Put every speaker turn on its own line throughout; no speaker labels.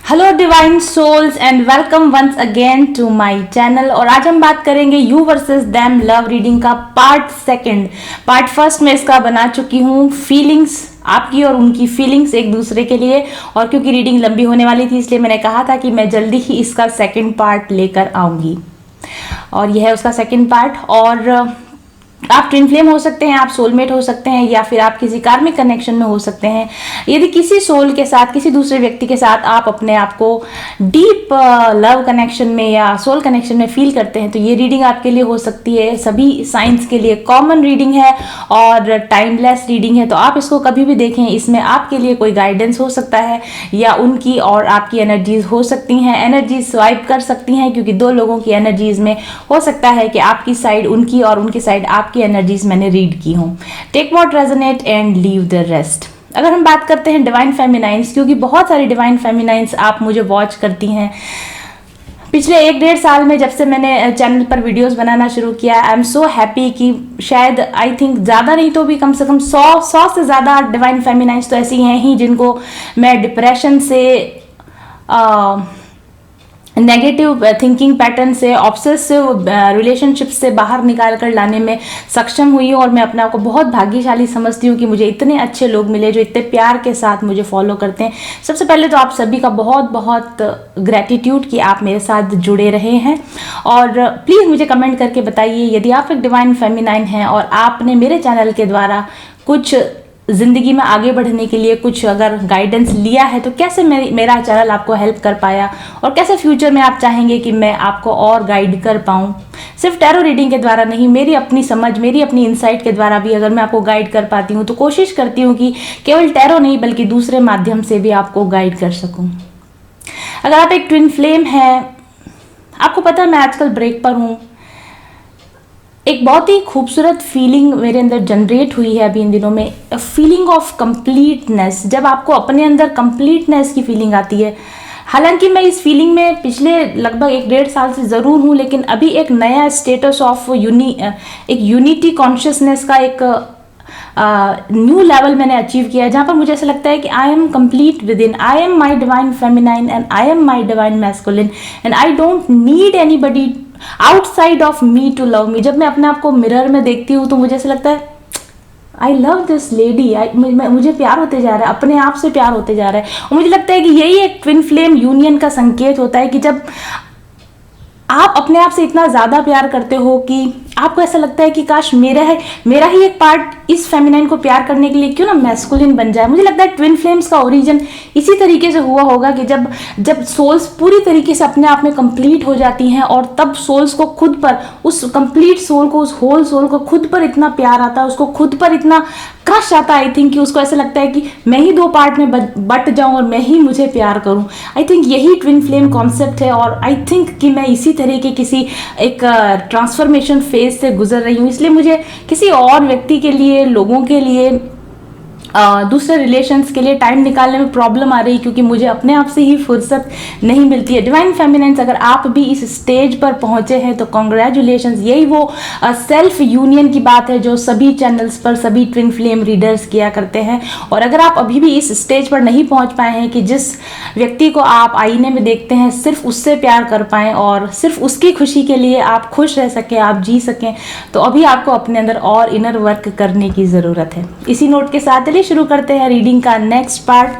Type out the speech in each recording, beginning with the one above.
Hello divine souls and welcome once again to my channel. और आज हम बात करेंगे you versus them love reading का पार्ट सेकंड। पार्ट फर्स्ट में इसका बना चुकी हूँ, फीलिंग्स आपकी और उनकी फीलिंग्स एक दूसरे के लिए। और क्योंकि रीडिंग लंबी होने वाली थी इसलिए मैंने कहा था कि मैं जल्दी ही इसका सेकंड पार्ट लेकर आऊँगी, और यह है उसका सेकंड पार्ट। और आप ट्विन फ्लेम हो सकते हैं, आप सोलमेट हो सकते हैं, या फिर आप किसी कार्मिक कनेक्शन में हो सकते हैं। यदि किसी सोल के साथ, किसी दूसरे व्यक्ति के साथ आप अपने आप को डीप लव कनेक्शन में या सोल कनेक्शन में फील करते हैं तो ये रीडिंग आपके लिए हो सकती है। सभी साइंस के लिए कॉमन रीडिंग है और टाइमलेस रीडिंग है, तो आप इसको कभी भी देखें। इसमें आपके लिए कोई गाइडेंस हो सकता है या उनकी और आपकी एनर्जीज हो सकती हैं, एनर्जीज स्वाइप कर सकती हैं, क्योंकि दो लोगों की एनर्जीज में हो सकता है कि आपकी साइड उनकी और उनकी साइड आपकी एनर्जीज मैंने रीड की हूं। Take what resonate and leave the rest. अगर हम बात करते हैं डिवाइन फेमिनाइंस, क्योंकि बहुत सारी डिवाइन फेमिनाइंस आप मुझे वॉच करती हैं पिछले 1-1.5 साल में, जब से मैंने चैनल पर वीडियोस बनाना शुरू किया। आई एम सो हैप्पी कि शायद आई थिंक ज़्यादा नहीं तो भी कम से कम 100 से ज़्यादा डिवाइन फेमिनाइंस तो ऐसी हैं ही जिनको मैं डिप्रेशन से, नेगेटिव थिंकिंग पैटर्न से, ऑब्सेसिव रिलेशनशिप से बाहर निकाल कर लाने में सक्षम हुई हूँ। और मैं अपने आप को बहुत भाग्यशाली समझती हूँ कि मुझे इतने अच्छे लोग मिले जो इतने प्यार के साथ मुझे फॉलो करते हैं। सबसे पहले तो आप सभी का बहुत बहुत ग्रैटिट्यूड कि आप मेरे साथ जुड़े रहे हैं। और प्लीज़ मुझे कमेंट करके बताइए यदि आप एक डिवाइन फेमिनाइन हैं और आपने मेरे चैनल के द्वारा कुछ ज़िंदगी में आगे बढ़ने के लिए कुछ अगर गाइडेंस लिया है तो कैसे मेरा चैनल आपको हेल्प कर पाया, और कैसे फ्यूचर में आप चाहेंगे कि मैं आपको और गाइड कर पाऊँ। सिर्फ टैरो रीडिंग के द्वारा नहीं, मेरी अपनी समझ, मेरी अपनी इंसाइट के द्वारा भी अगर मैं आपको गाइड कर पाती हूँ तो कोशिश करती हूँ कि केवल टैरो नहीं बल्कि दूसरे माध्यम से भी आपको गाइड कर सकूँ। अगर आप एक ट्विन फ्लेम हैं, आपको पता है मैं आजकल ब्रेक पर हूँ। एक बहुत ही खूबसूरत फीलिंग मेरे अंदर जनरेट हुई है अभी इन दिनों में, फीलिंग ऑफ कंप्लीटनेस। जब आपको अपने अंदर कंप्लीटनेस की फीलिंग आती है, हालांकि मैं इस फीलिंग में पिछले लगभग 1-1.5 साल से ज़रूर हूँ, लेकिन अभी एक नया स्टेटस ऑफ एक यूनिटी कॉन्शियसनेस का एक न्यू लेवल मैंने अचीव किया है, जहाँ पर मुझे ऐसा लगता है कि I am complete within, I am my divine feminine and I am my divine masculine and I don't need anybody outside of me to love me. जब मैं अपने आप को मिरर में देखती हूँ तो मुझे ऐसा लगता है आई लव दिस लेडी, मुझे प्यार होते जा रहा है, अपने आप से प्यार होते जा रहा है। और मुझे लगता है कि यही एक ट्विन फ्लेम यूनियन का संकेत होता है कि जब आप अपने आप से इतना ज़्यादा प्यार करते हो कि आपको ऐसा लगता है कि काश मेरा ही एक पार्ट इस फेमिनाइन को प्यार करने के लिए क्यों ना मैस्कुलिन बन जाए। मुझे लगता है ट्विन फ्लेम्स का ओरिजिन इसी तरीके से हुआ होगा कि जब सोल्स पूरी तरीके से अपने आप में कंप्लीट हो जाती हैं, और तब सोल्स को खुद पर, उस कंप्लीट सोल को, उस होल सोल को खुद पर इतना प्यार आता है, उसको खुद पर इतना क्रश आता है आई थिंक, कि उसको ऐसा लगता है कि मैं ही 2 पार्ट में बट जाऊं और मैं ही मुझे प्यार करूं। आई थिंक यही ट्विन फ्लेम कॉन्सेप्ट है, और आई थिंक कि मैं इसी तरह के किसी एक ट्रांसफॉर्मेशन फेज से गुजर रही हूँ। इसलिए मुझे किसी और व्यक्ति के लिए, लोगों के लिए, दूसरे रिलेशंस के लिए टाइम निकालने में प्रॉब्लम आ रही, क्योंकि मुझे अपने आप से ही फुर्सत नहीं मिलती है। डिवाइन फेमिनाइंस, अगर आप भी इस स्टेज पर पहुंचे हैं तो कॉन्ग्रेचुलेशंस। यही वो सेल्फ यूनियन की बात है जो सभी चैनल्स पर सभी ट्विन फ्लेम रीडर्स किया करते हैं। और अगर आप अभी भी इस स्टेज पर नहीं पहुंच पाए हैं कि जिस व्यक्ति को आप आईने में देखते हैं सिर्फ उससे प्यार कर पाएँ और सिर्फ उसकी खुशी के लिए आप खुश रह सकें, आप जी सकें, तो अभी आपको अपने अंदर और इनर वर्क करने की ज़रूरत है। इसी नोट के साथ शुरू करते हैं रीडिंग का नेक्स्ट पार्ट।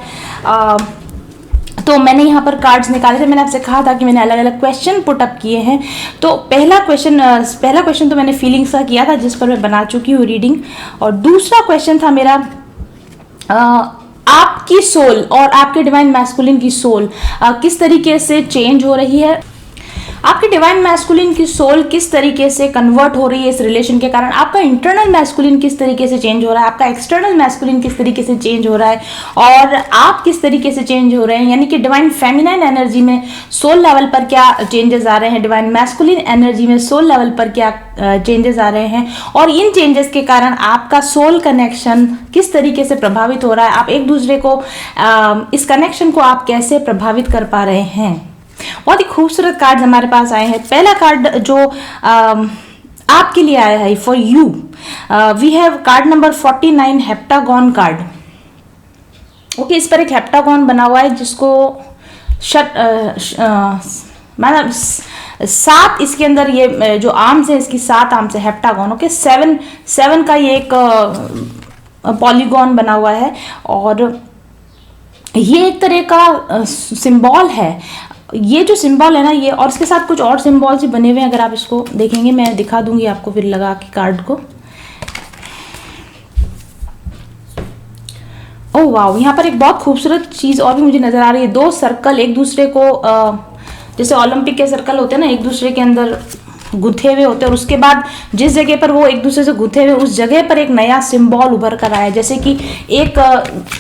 तो मैंने यहाँ पर कार्ड्स निकाले थे, मैंने आपसे कहा था कि मैंने अलग अलग क्वेश्चन पुट अप किए हैं। तो पहला क्वेश्चन तो मैंने फीलिंग्स का किया था, जिस पर मैं बना चुकी हूँ रीडिंग। और दूसरा क्वेश्चन था मेरा, आपकी सोल और आपके डिवाइन मैस्कुलिन की सोल किस तरीके से चेंज हो रही है, आपकी डिवाइन मैस्कुलिन की सोल किस तरीके से कन्वर्ट हो रही है इस रिलेशन के कारण, आपका इंटरनल मैस्कुलिन किस तरीके से चेंज हो रहा है, आपका एक्सटर्नल मैस्कुलिन किस तरीके से चेंज हो रहा है, और आप किस तरीके से चेंज हो रहे हैं। यानी कि डिवाइन फेमिनाइन एनर्जी में सोल लेवल पर क्या चेंजेस आ रहे हैं, डिवाइन मैस्कुलिन एनर्जी में सोल लेवल पर क्या चेंजेस आ रहे हैं, और इन चेंजेस के कारण आपका सोल कनेक्शन किस तरीके से प्रभावित हो रहा है, आप एक दूसरे को इस कनेक्शन को आप कैसे प्रभावित कर पा रहे हैं। बहुत ही खूबसूरत कार्ड हमारे पास आए हैं। पहला कार्ड जो आपके लिए आया है, for you, we have card number 49, heptagon card. Okay, इस पर एक हेप्टागॉन बना हुआ है जिसको मतलब 7 इसके अंदर ये जो आर्म्स है इसकी 7 आर्म्स है हेप्टागन। ओके, 7 का ये एक पॉलीगॉन बना हुआ है और ये एक तरह का सिंबल है। ये जो सिंबल है ना ये, और इसके साथ कुछ और सिंबल्स भी बने हुए हैं। अगर आप इसको देखेंगे, मैं दिखा दूंगी आपको फिर लगा के कार्ड को। ओह वाह, यहाँ पर एक बहुत खूबसूरत चीज और भी मुझे नजर आ रही है। 2 सर्कल एक दूसरे को जैसे ओलंपिक के सर्कल होते हैं ना, एक दूसरे के अंदर गुथे हुए होते हैं, और उसके बाद जिस जगह पर वो एक दूसरे से गुथे हुए उस जगह पर एक नया सिंबल उभर कर आया। जैसे कि एक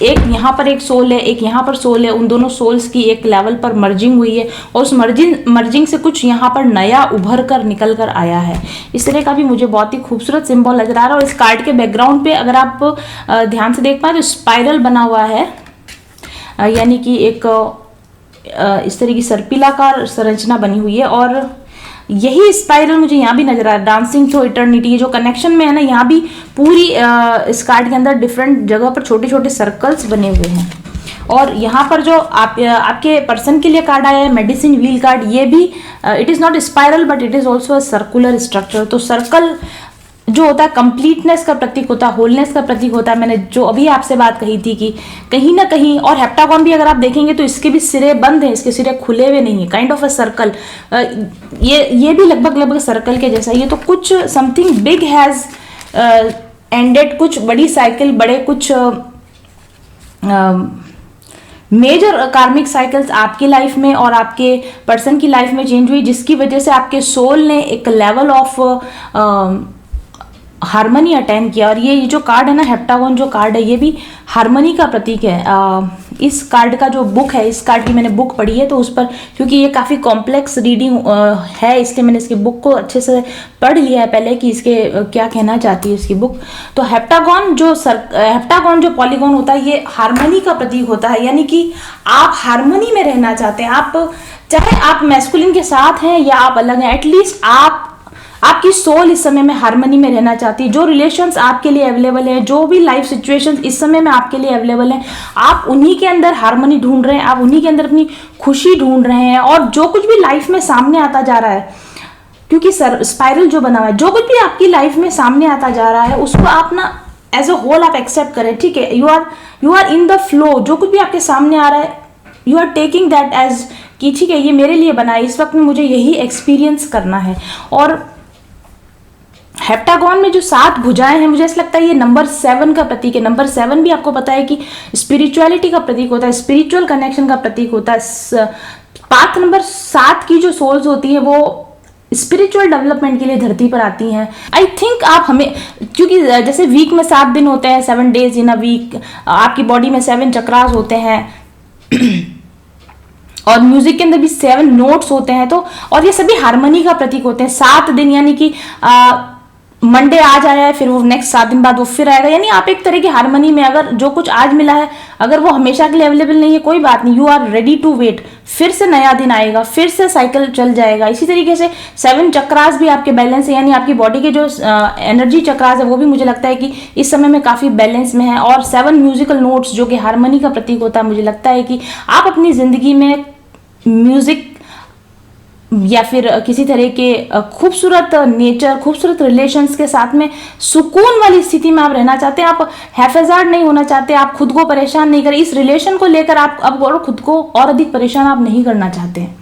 यहाँ पर एक सोल है, एक यहाँ पर सोल है, उन दोनों सोल्स की एक लेवल पर मर्जिंग हुई है और उस मर्जिंग से कुछ यहाँ पर नया उभर कर निकल कर आया है। इस तरह का भी मुझे बहुत ही खूबसूरत सिंबल नजर आ रहा है। और इस कार्ड के बैकग्राउंड पे अगर आप ध्यान से देख पाए तो स्पाइरल बना हुआ है, यानी कि एक इस तरह की सर्पिलाकार संरचना बनी हुई है। और यही स्पाइरल मुझे यहाँ भी नजर आ रहा है, डांसिंग थ्रू इटर्निटी जो कनेक्शन में है ना, यहाँ भी पूरी इस कार्ड के अंदर डिफरेंट जगह पर छोटे छोटे सर्कल्स बने हुए हैं। और यहाँ पर जो आपके पर्सन के लिए कार्ड आया है मेडिसिन व्हील कार्ड, ये भी it is not spiral but it is also a circular structure. तो सर्कल जो होता है कंप्लीटनेस का प्रतीक होता है, होलनेस का प्रतीक होता है। मैंने जो अभी आपसे बात कही थी कि कहीं ना कहीं, और हेप्टागन भी अगर आप देखेंगे तो इसके भी सिरे बंद हैं, इसके सिरे खुले हुए नहीं है, काइंड ऑफ अ सर्कल। ये भी लगभग सर्कल के जैसा। ये तो कुछ समथिंग बिग हैज एंडेड, कुछ बड़ी साइकिल, बड़े कुछ मेजर कार्मिक साइकिल्स आपकी लाइफ में और आपके पर्सन की लाइफ में चेंज हुई, जिसकी वजह से आपके सोल ने एक लेवल ऑफ हारमोनी अटेंड किया। और ये जो कार्ड है ना, हेप्टागन जो कार्ड है, ये भी हारमोनी का प्रतीक है। इस कार्ड का जो बुक है, इस कार्ड की मैंने बुक पढ़ी है, तो उस पर, क्योंकि ये काफ़ी कॉम्प्लेक्स रीडिंग है, इसलिए मैंने इसकी बुक को अच्छे से पढ़ लिया है पहले कि इसके क्या कहना चाहती है इसकी बुक। तो हेप्टागन जो पॉलीगॉन होता है, ये हारमोनी का प्रतीक होता है, यानी कि आप हारमोनी में रहना चाहते हैं। आप चाहे आप मैस्कुलिन के साथ हैं या आप अलग हैं, एटलीस्ट आपकी सोल इस समय में हार्मनी में रहना चाहती है। जो रिलेशंस आपके लिए अवेलेबल है, जो भी लाइफ सिचुएशंस इस समय में आपके लिए अवेलेबल है, आप उन्हीं के अंदर हार्मनी ढूंढ रहे हैं, आप उन्हीं के अंदर अपनी खुशी ढूंढ रहे हैं। और जो कुछ भी लाइफ में सामने आता जा रहा है, क्योंकि स्पाइरल जो बना हुआ है, जो कुछ भी आपकी लाइफ में सामने आता जा रहा है उसको आप ना एज अ होल आप एक्सेप्ट करें, ठीक है। You are in the flow. जो कुछ भी आपके सामने आ रहा है, you are taking that as कि ठीक है, ये मेरे लिए बना है, इस वक्त में मुझे यही एक्सपीरियंस करना है। और हेप्टागन में जो 7 भुजाएं हैं, मुझे ऐसा लगता है ये नंबर 7 का प्रतीक है। नंबर 7 भी आपको पता है कि स्पिरिचुअलिटी का प्रतीक होता है, स्पिरिचुअल कनेक्शन का प्रतीक होता है। पाथ नंबर 7 की जो सोल्स होती है वो स्पिरिचुअल डेवलपमेंट के लिए धरती पर आती हैं। आई थिंक आप हमें, क्योंकि जैसे वीक में 7 दिन होते हैं, 7 डेज इन अ वीक, आपकी बॉडी में 7 चक्रास होते हैं और म्यूजिक के अंदर भी 7 नोट्स होते हैं। तो और ये सभी हार्मनी का प्रतीक होते हैं। 7 दिन, यानी कि मंडे आज आया है, फिर वो नेक्स्ट 7 दिन बाद वो फिर आएगा, यानी आप एक तरह की हार्मनी में, अगर जो कुछ आज मिला है अगर वो हमेशा के लिए अवेलेबल नहीं है, कोई बात नहीं, you are ready to wait, फिर से नया दिन आएगा, फिर से साइकिल चल जाएगा। इसी तरीके से 7 चक्रास भी आपके बैलेंस है, यानी आपकी बॉडी के जो एनर्जी चक्रास है वो भी मुझे लगता है कि इस समय में काफी बैलेंस में है। और 7 म्यूजिकल नोट्स जो कि हार्मनी का प्रतीक होता है, मुझे लगता है कि आप अपनी जिंदगी में म्यूजिक या फिर किसी तरह के खूबसूरत नेचर, खूबसूरत रिलेशंस के साथ में सुकून वाली स्थिति में आप रहना चाहते हैं। आप हैफेजार्ड नहीं होना चाहते, आप खुद को परेशान नहीं करें, इस रिलेशन को लेकर आप अब और खुद को और अधिक परेशान आप नहीं करना चाहते हैं।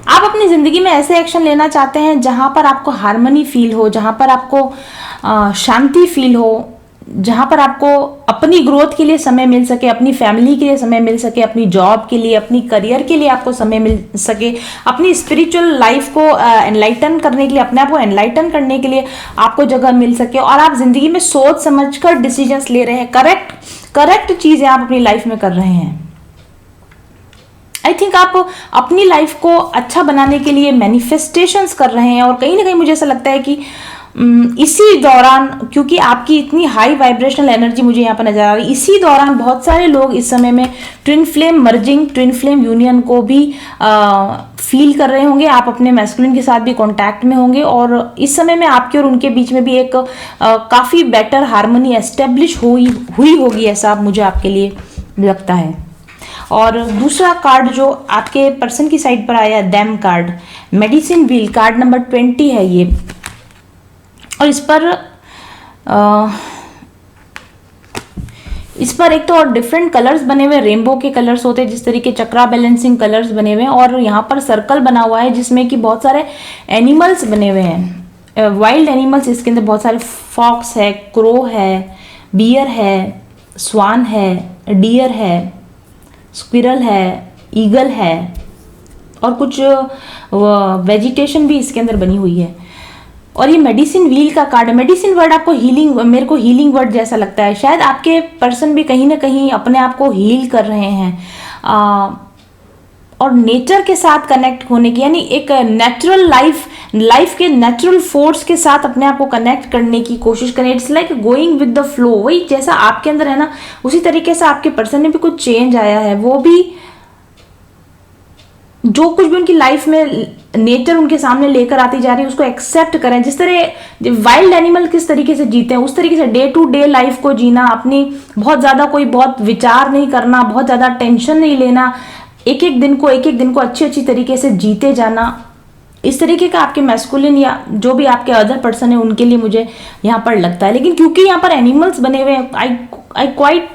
आप अपनी जिंदगी में ऐसे एक्शन लेना चाहते हैं जहां पर आपको हार्मनी फील हो, जहां पर आपको शांति फील हो, जहां पर आपको अपनी ग्रोथ के लिए समय मिल सके, अपनी फैमिली के लिए समय मिल सके, अपनी जॉब के लिए, अपनी करियर के लिए आपको समय मिल सके, अपनी स्पिरिचुअल लाइफ को एनलाइटन करने के लिए, अपने आप को एनलाइटन करने के लिए आपको जगह मिल सके, और आप जिंदगी में सोच समझकर डिसीजंस ले रहे हैं, करेक्ट चीजें आप अपनी लाइफ में कर रहे हैं। आई थिंक आप अपनी लाइफ को अच्छा बनाने के लिए मैनिफेस्टेशंस कर रहे हैं। और कहीं ना कहीं मुझे ऐसा लगता है कि इसी दौरान, क्योंकि आपकी इतनी हाई वाइब्रेशनल एनर्जी मुझे यहाँ पर नजर आ रही है, इसी दौरान बहुत सारे लोग इस समय में twin flame merging, twin flame union को भी फील कर रहे होंगे। आप अपने मैस्कुलिन के साथ भी कांटेक्ट में होंगे और इस समय में आपके और उनके बीच में भी एक काफी बेटर हार्मनी एस्टेब्लिश हुई होगी, ऐसा मुझे आपके लिए लगता है। और दूसरा कार्ड जो आपके पर्सन की साइड पर आया है, them card, medicine wheel, card number 20 है ये। और इस पर एक तो और डिफरेंट कलर्स बने हुए, रेनबो के कलर्स होते हैं जिस तरीके चक्रा बैलेंसिंग कलर्स बने हुए हैं, और यहाँ पर सर्कल बना हुआ है जिसमें कि बहुत सारे एनिमल्स बने हुए हैं, वाइल्ड एनिमल्स। इसके अंदर बहुत सारे फॉक्स है, क्रो है, बियर है, स्वान है, डियर है, स्क्विरल है, ईगल है, और कुछ वेजिटेशन भी इसके अंदर बनी हुई है। और ये मेडिसिन व्हील का कार्ड है। मेडिसिन वर्ड आपको हीलिंग, मेरे को हीलिंग वर्ड जैसा लगता है। शायद आपके पर्सन भी कहीं ना कहीं अपने आप को हील कर रहे हैं और नेचर के साथ कनेक्ट होने की, यानी एक नेचुरल लाइफ के नेचुरल फोर्स के साथ अपने आप को कनेक्ट करने की कोशिश करें। It's like going with the flow. वही जैसा आपके अंदर है ना, उसी तरीके से आपके पर्सन में भी कुछ चेंज आया है। वो भी जो कुछ भी उनकी लाइफ में नेचर उनके सामने लेकर आती जा रही है उसको एक्सेप्ट करें। जिस तरह वाइल्ड एनिमल किस तरीके से जीते हैं उस तरीके से डे टू डे लाइफ को जीना, अपनी बहुत बहुत विचार नहीं करना, बहुत ज्यादा टेंशन नहीं लेना, एक एक दिन को अच्छी तरीके से जीते जाना। इस तरीके का आपके मैस्कुलिन या जो भी आपके अदर पर्सन है उनके लिए मुझे यहाँ पर लगता है। लेकिन क्योंकि यहाँ पर एनिमल्स बने हुए हैं, I quite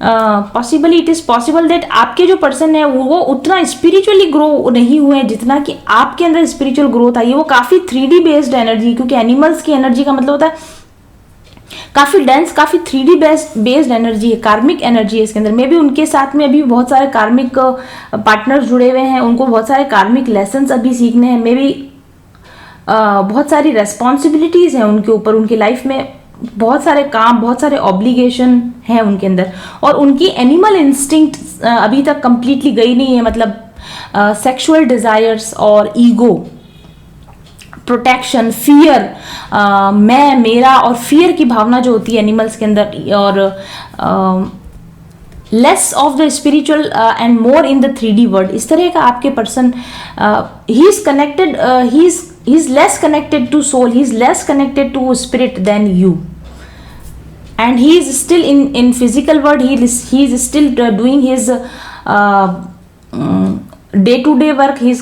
possibly it is possible that आपके जो पर्सन है वो उतना स्पिरिचुअली ग्रो नहीं हुए हैं जितना कि आपके अंदर स्पिरिचुअल ग्रोथ आई है। वो काफी 3D बेस्ड एनर्जी, क्योंकि एनिमल्स की एनर्जी का मतलब होता है काफी डेंस, काफी 3D बेस्ड एनर्जी है, कार्मिक एनर्जी है इसके अंदर। मे भी उनके साथ में अभी बहुत सारे कार्मिक पार्टनर्स जुड़े हुए हैं, उनको बहुत सारे कार्मिक लेसन्स अभी सीखने हैं। मे भी बहुत सारी रेस्पॉन्सिबिलिटीज हैं उनके ऊपर, उनकी लाइफ में बहुत सारे काम, बहुत सारे ऑब्लिगेशन है उनके अंदर, और उनकी एनिमल इंस्टिंक्ट अभी तक कंप्लीटली गई नहीं है। मतलब सेक्सुअल डिजायर्स और ईगो, प्रोटेक्शन, फियर, मैं, मेरा और फियर की भावना जो होती है एनिमल्स के अंदर, और less of the spiritual and more in the 3D world. इस तरह का आपके person he is connected, he is less connected to soul, he is less connected to spirit than you, and he is still in physical world. He is still doing his day to day work. He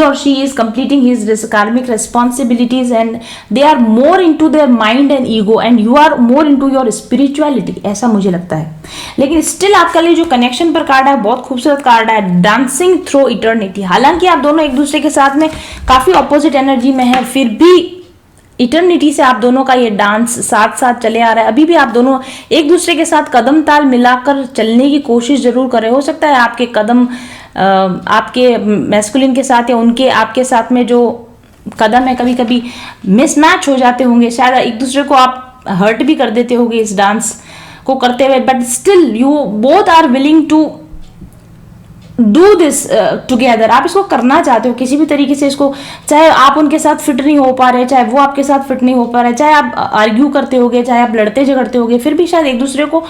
or she is completing his karmic responsibilities, and they are more into their mind and ego, and you are more into your spirituality, ऐसा मुझे लगता है। लेकिन still आपका लिए जो connection पर card है बहुत खूबसूरत कार्ड है, डांसिंग थ्रू इटर्निटी। हालांकि आप दोनों एक दूसरे के साथ में काफी ऑपोजिट एनर्जी में है, फिर भी इटर्निटी से आप दोनों का ये डांस साथ साथ चले आ रहा है। अभी भी आप दोनों एक दूसरे के साथ कदम ताल मिलाकर चलने की कोशिश जरूर करें। हो सकता है आपके कदम आपके मैस्कुलिन के साथ या उनके आपके साथ में जो कदम है कभी कभी मिसमैच हो जाते होंगे, शायद एक दूसरे को आप हर्ट भी कर देते होंगे इस डांस को करते हुए, but still you both are willing to do this together. आप इसको करना चाहते हो किसी भी तरीके से इसको, चाहे आप उनके साथ फिट नहीं हो पा रहे, चाहे वो आपके साथ फिट नहीं हो पा रहे, चाहे आप आर्ग्यू करते होगे, चाहे आप लड़ते झगड़ते होगे, फिर भी शायद एक दूसरे को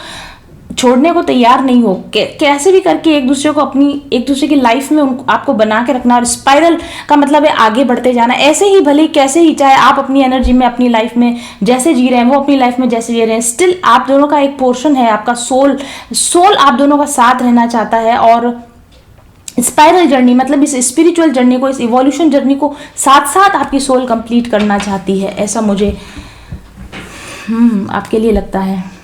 छोड़ने को तैयार नहीं हो। कैसे भी करके एक दूसरे की लाइफ में आपको बना के रखना। और स्पाइरल का मतलब है आगे बढ़ते जाना, ऐसे ही भले कैसे ही, चाहे आप अपनी एनर्जी में अपनी लाइफ में जैसे जी रहे हैं, वो अपनी लाइफ में जैसे जी रहे हैं, स्टिल आप दोनों का एक पोर्शन है, आपका सोल आप दोनों का साथ रहना चाहता है। और स्पाइरल जर्नी मतलब इस स्पिरिचुअल जर्नी को, इस इवोल्यूशन जर्नी को साथ साथ आपकी सोल कंप्लीट करना चाहती है, ऐसा मुझे आपके लिए लगता है।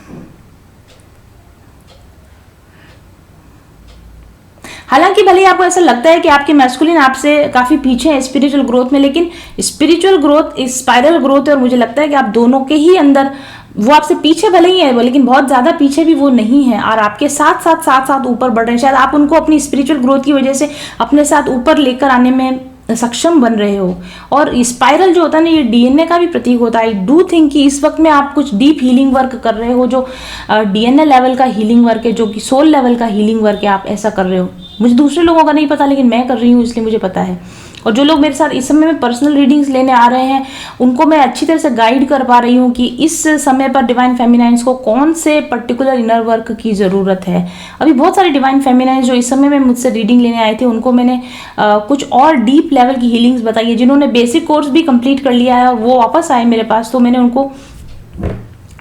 हालांकि भले ही आपको ऐसा लगता है कि आपके मैस्कुलिन आपसे काफी पीछे है स्पिरिचुअल ग्रोथ में, लेकिन स्पिरिचुअल ग्रोथ स्पाइरल ग्रोथ है, और मुझे लगता है कि आप दोनों के ही अंदर वो आपसे पीछे भले ही है लेकिन बहुत ज्यादा पीछे भी वो नहीं है, और आपके साथ साथ ऊपर बढ़ रहे हैं। शायद आप उनको अपनी स्पिरिचुअल ग्रोथ की वजह से अपने साथ ऊपर लेकर आने में सक्षम बन रहे हो। और स्पाइरल जो होता है ना, ये डीएनए का भी प्रतीक होता है। आई डू थिंक कि इस वक्त में आप कुछ डीप हीलिंग वर्क कर रहे हो, जो डीएनए लेवल का हीलिंग वर्क है, जो कि सोल लेवल का हीलिंग वर्क है, आप ऐसा कर रहे हो। मुझे दूसरे लोगों का नहीं पता, लेकिन मैं कर रही हूँ इसलिए मुझे पता है। और जो लोग मेरे साथ इस समय में पर्सनल रीडिंग्स लेने आ रहे हैं, उनको मैं अच्छी तरह से गाइड कर पा रही हूँ कि इस समय पर डिवाइन फेमिनाइंस को कौन से पर्टिकुलर इनर वर्क की ज़रूरत है। अभी बहुत सारे डिवाइन फेमिनाइंस जो इस समय में मुझसे रीडिंग लेने आए थे, उनको मैंने कुछ और डीप लेवल की हीलिंग्स बताई है। जिन्होंने बेसिक कोर्स भी कंप्लीट कर लिया है और वो वापस आए मेरे पास, तो मैंने उनको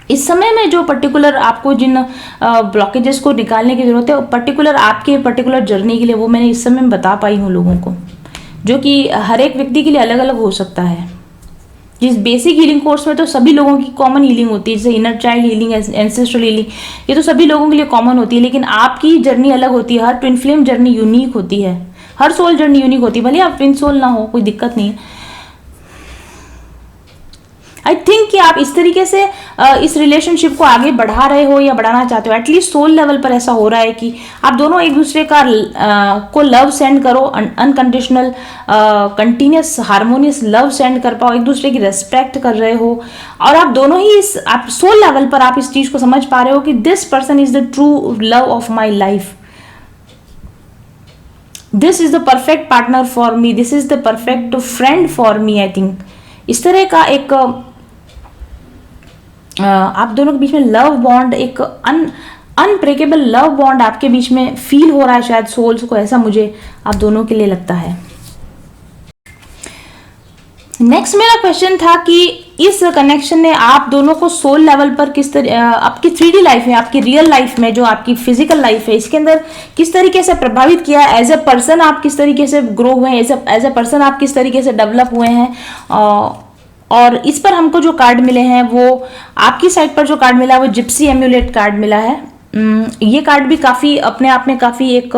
इस समय में जो पर्टिकुलर आपको जिन ब्लॉकेजेस को निकालने की जरूरत है, पर्टिकुलर आपके पर्टिकुलर जर्नी के लिए, वो मैंने इस समय में बता पाई हूँ लोगों को, जो कि हर एक व्यक्ति के लिए अलग अलग हो सकता है। जिस बेसिक हीलिंग कोर्स में तो सभी लोगों की कॉमन हीलिंग होती है, जैसे inner child healing, ancestral healing, ये तो सभी लोगों के लिए कॉमन होती है, लेकिन आपकी जर्नी अलग होती है। हर ट्विन फ्लेम जर्नी यूनिक होती है, हर सोल जर्नी यूनिक होती है, भले आप ट्विन सोल ना हो, कोई दिक्कत नहीं है। आई थिंक कि आप इस तरीके से इस रिलेशनशिप को आगे बढ़ा रहे हो या बढ़ाना चाहते हो। एटलीस्ट सोल लेवल पर ऐसा हो रहा है कि आप दोनों एक दूसरे का को लव सेंड करो, unconditional continuous harmonious love send कर पाओ, एक दूसरे की रेस्पेक्ट कर रहे हो, और आप दोनों ही आप सोल लेवल पर आप इस चीज को समझ पा रहे हो कि this person is the true love of my life, this is the perfect partner for me, this is the perfect friend for me. I think इस तरह का एक आप दोनों के बीच में लव बॉन्ड, एक अनब्रेकेबल लव बॉन्ड आपके बीच में फील हो रहा है शायद सोल्स को, ऐसा मुझे आप दोनों के लिए लगता है। नेक्स्ट मेरा क्वेश्चन था कि इस कनेक्शन ने आप दोनों को सोल लेवल पर किस तरह, आपकी 3D लाइफ में, आपकी रियल लाइफ में, जो आपकी फिजिकल लाइफ है, इसके अंदर किस तरीके से प्रभावित किया। एज ए पर्सन आप किस तरीके से ग्रो हुए हैं, एज ए पर्सन आप किस तरीके से डेवलप हुए हैं। और इस पर हमको जो कार्ड मिले हैं, वो आपकी साइड पर जो कार्ड मिला है वो जिप्सी एम्यूलेट कार्ड मिला है। ये कार्ड भी काफ़ी अपने आप में काफ़ी एक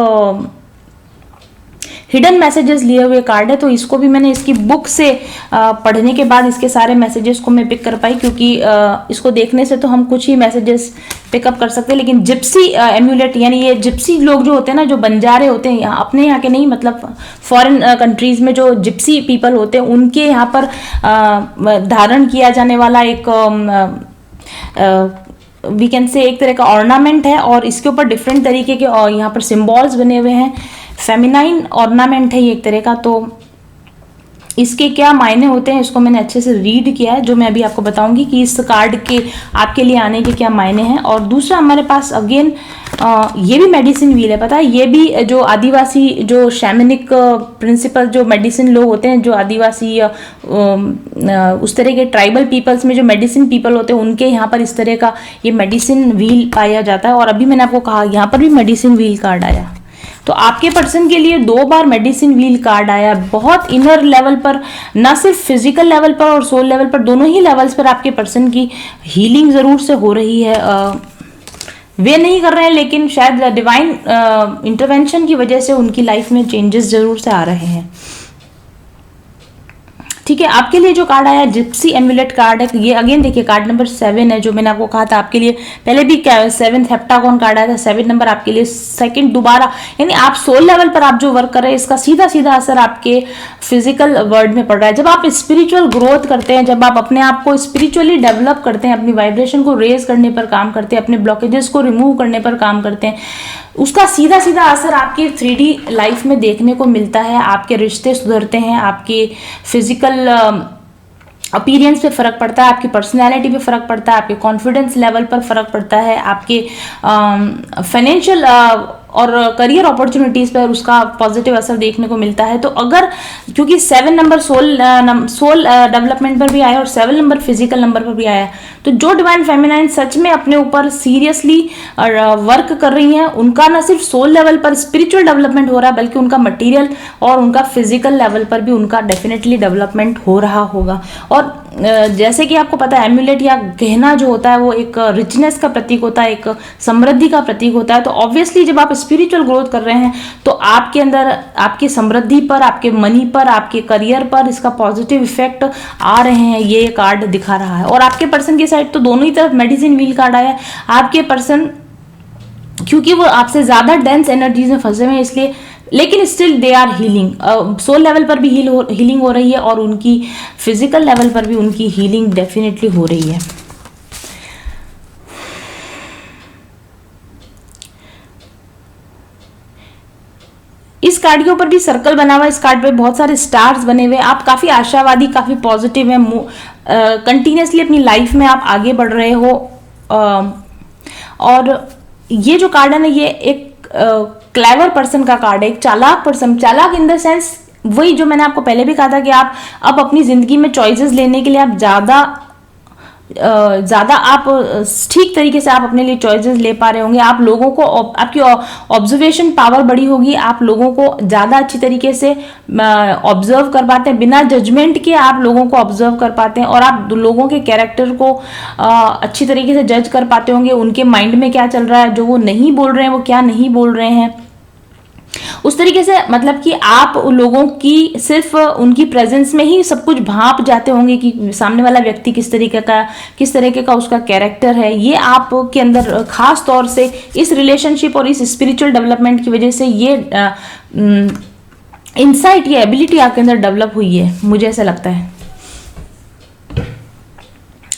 हिडन मैसेजेस लिए हुए कार्ड है, तो इसको भी मैंने इसकी बुक से पढ़ने के बाद इसके सारे मैसेजेस को मैं पिक कर पाई, क्योंकि इसको देखने से तो हम कुछ ही मैसेजेस पिकअप कर सकते हैं, लेकिन जिप्सी एम्यूलेट, यानी ये जिप्सी लोग जो होते हैं ना, जो बंजारे होते हैं, यहाँ अपने यहाँ के नहीं, मतलब फॉरेन कंट्रीज में जो जिप्सी पीपल होते हैं, उनके यहाँ पर धारण किया जाने वाला एक वी कैन से एक तरह का ऑर्नामेंट है, और इसके ऊपर डिफरेंट तरीके के और यहाँ पर सिम्बॉल्स बने हुए हैं। फेमिनाइन ऑर्नामेंट है ये एक तरह का, तो इसके क्या मायने होते हैं इसको मैंने अच्छे से रीड किया है, जो मैं अभी आपको बताऊंगी कि इस कार्ड के आपके लिए आने के क्या मायने हैं। और दूसरा हमारे पास अगेन ये भी मेडिसिन व्हील है, पता है, ये भी जो आदिवासी जो शैमनिक प्रिंसिपल जो मेडिसिन लोग होते हैं, जो आदिवासी उस तरह के ट्राइबल पीपल्स में जो मेडिसिन पीपल होते हैं, उनके यहाँ पर इस तरह का ये मेडिसिन व्हील पाया जाता है। और अभी मैंने आपको कहा यहाँ पर भी मेडिसिन व्हील कार्ड आया, तो आपके पर्सन के लिए 2 बार मेडिसिन व्हील कार्ड आया। बहुत इनर लेवल पर, ना सिर्फ फिजिकल लेवल पर और सोल लेवल पर, दोनों ही लेवल्स पर आपके पर्सन की हीलिंग जरूर से हो रही है। वे नहीं कर रहे हैं, लेकिन शायद डिवाइन इंटरवेंशन की वजह से उनकी लाइफ में चेंजेस जरूर से आ रहे हैं। ठीक है, आपके लिए जो कार्ड आया जिप्सी एम्यूलेट कार्ड है, ये अगेन देखिए कार्ड नंबर 7 है, जो मैंने आपको कहा था आपके लिए पहले भी 7 हेप्टागॉन कार्ड आया था, 7 नंबर आपके लिए सेकंड दोबारा, यानी आप सोल लेवल पर आप जो वर्क कर रहे हैं, इसका सीधा सीधा असर आपके फिजिकल वर्ल्ड में पड़ रहा है। जब आप स्पिरिचुअल ग्रोथ करते हैं, जब आप अपने आप को स्पिरिचुअली डेवलप करते हैं, अपनी वाइब्रेशन को रेज करने पर काम करते हैं, अपने ब्लॉकेजेस को रिमूव करने पर काम करते हैं, उसका सीधा सीधा असर आपकी 3D लाइफ में देखने को मिलता है। आपके रिश्ते सुधरते हैं, आपके फिजिकल अपीयरेंस पे फर्क पड़ता है, आपकी पर्सनैलिटी पे फर्क पड़ता है, आपके कॉन्फिडेंस लेवल पर फर्क पड़ता है, आपके फाइनेंशियल और करियर अपॉर्चुनिटीज पर उसका पॉजिटिव असर देखने को मिलता है। तो अगर, क्योंकि 7 नंबर सोल डेवलपमेंट पर भी आया और 7 नंबर फिजिकल नंबर पर भी आया, तो जो डिवाइन फेमिनाइन सच में अपने ऊपर सीरियसली वर्क कर रही हैं, उनका ना सिर्फ सोल लेवल पर स्पिरिचुअल डेवलपमेंट हो रहा है, बल्कि उनका मटेरियल और उनका फिजिकल लेवल पर भी उनका डेफिनेटली डेवलपमेंट हो रहा होगा। और जैसे कि आपको पता है, एम्यूलेट या गहना जो होता है वो एक रिचनेस का प्रतीक होता है, एक समृद्धि का प्रतीक होता है। तो ऑब्वियसली जब आप स्पिरिचुअल ग्रोथ कर रहे हैं, तो आपके अंदर आपकी समृद्धि पर, आपके मनी पर, आपके करियर पर इसका पॉजिटिव इफेक्ट आ रहे हैं, ये कार्ड दिखा रहा है। और आपके पर्सन की साइड तो दोनों ही तरफ मेडिसिन व्हील कार्ड आया है। आपके पर्सन, क्योंकि वो आपसे ज्यादा डेंस एनर्जीज में फंसे हुए हैं, इसलिए, लेकिन still they are healing. Soul level पर भी हीलिंग हो रही है, और उनकी फिजिकल लेवल पर भी उनकी हीलिंग डेफिनेटली हो रही है। इस कार्ड के ऊपर भी सर्कल बना हुआ है, इस कार्ड पे बहुत सारे स्टार्स बने हुए। आप काफी आशावादी, काफी पॉजिटिव हैं, कंटिन्यूसली अपनी लाइफ में आप आगे बढ़ रहे हो। और ये जो कार्ड है ना, ये एक क्लेवर पर्सन का कार्ड है, एक चालाक पर्सन। चालाक इन द सेंस, वही जो मैंने आपको पहले भी कहा था कि आप अब अपनी जिंदगी में चॉइसेस लेने के लिए आप ज्यादा ज़्यादा आप ठीक तरीके से आप अपने लिए चॉइसेस ले पा रहे होंगे, आप लोगों को आपकी ऑब्जर्वेशन पावर बढ़ी होगी, आप लोगों को ज़्यादा अच्छी तरीके से ऑब्जर्व कर पाते हैं, बिना जजमेंट के आप लोगों को ऑब्जर्व कर पाते हैं और आप लोगों के कैरेक्टर को अच्छी तरीके से जज कर पाते होंगे, उनके माइंड में क्या चल रहा है, जो वो नहीं बोल रहे हैं वो क्या नहीं बोल रहे हैं। उस तरीके से मतलब कि आप लोगों की सिर्फ उनकी प्रेजेंस में ही सब कुछ भांप जाते होंगे कि सामने वाला व्यक्ति किस तरीके का उसका कैरेक्टर है। ये आपके अंदर खास तौर से इस रिलेशनशिप और इस स्पिरिचुअल डेवलपमेंट की वजह से ये इनसाइट, ये एबिलिटी आपके अंदर डेवलप हुई है, मुझे ऐसा लगता है।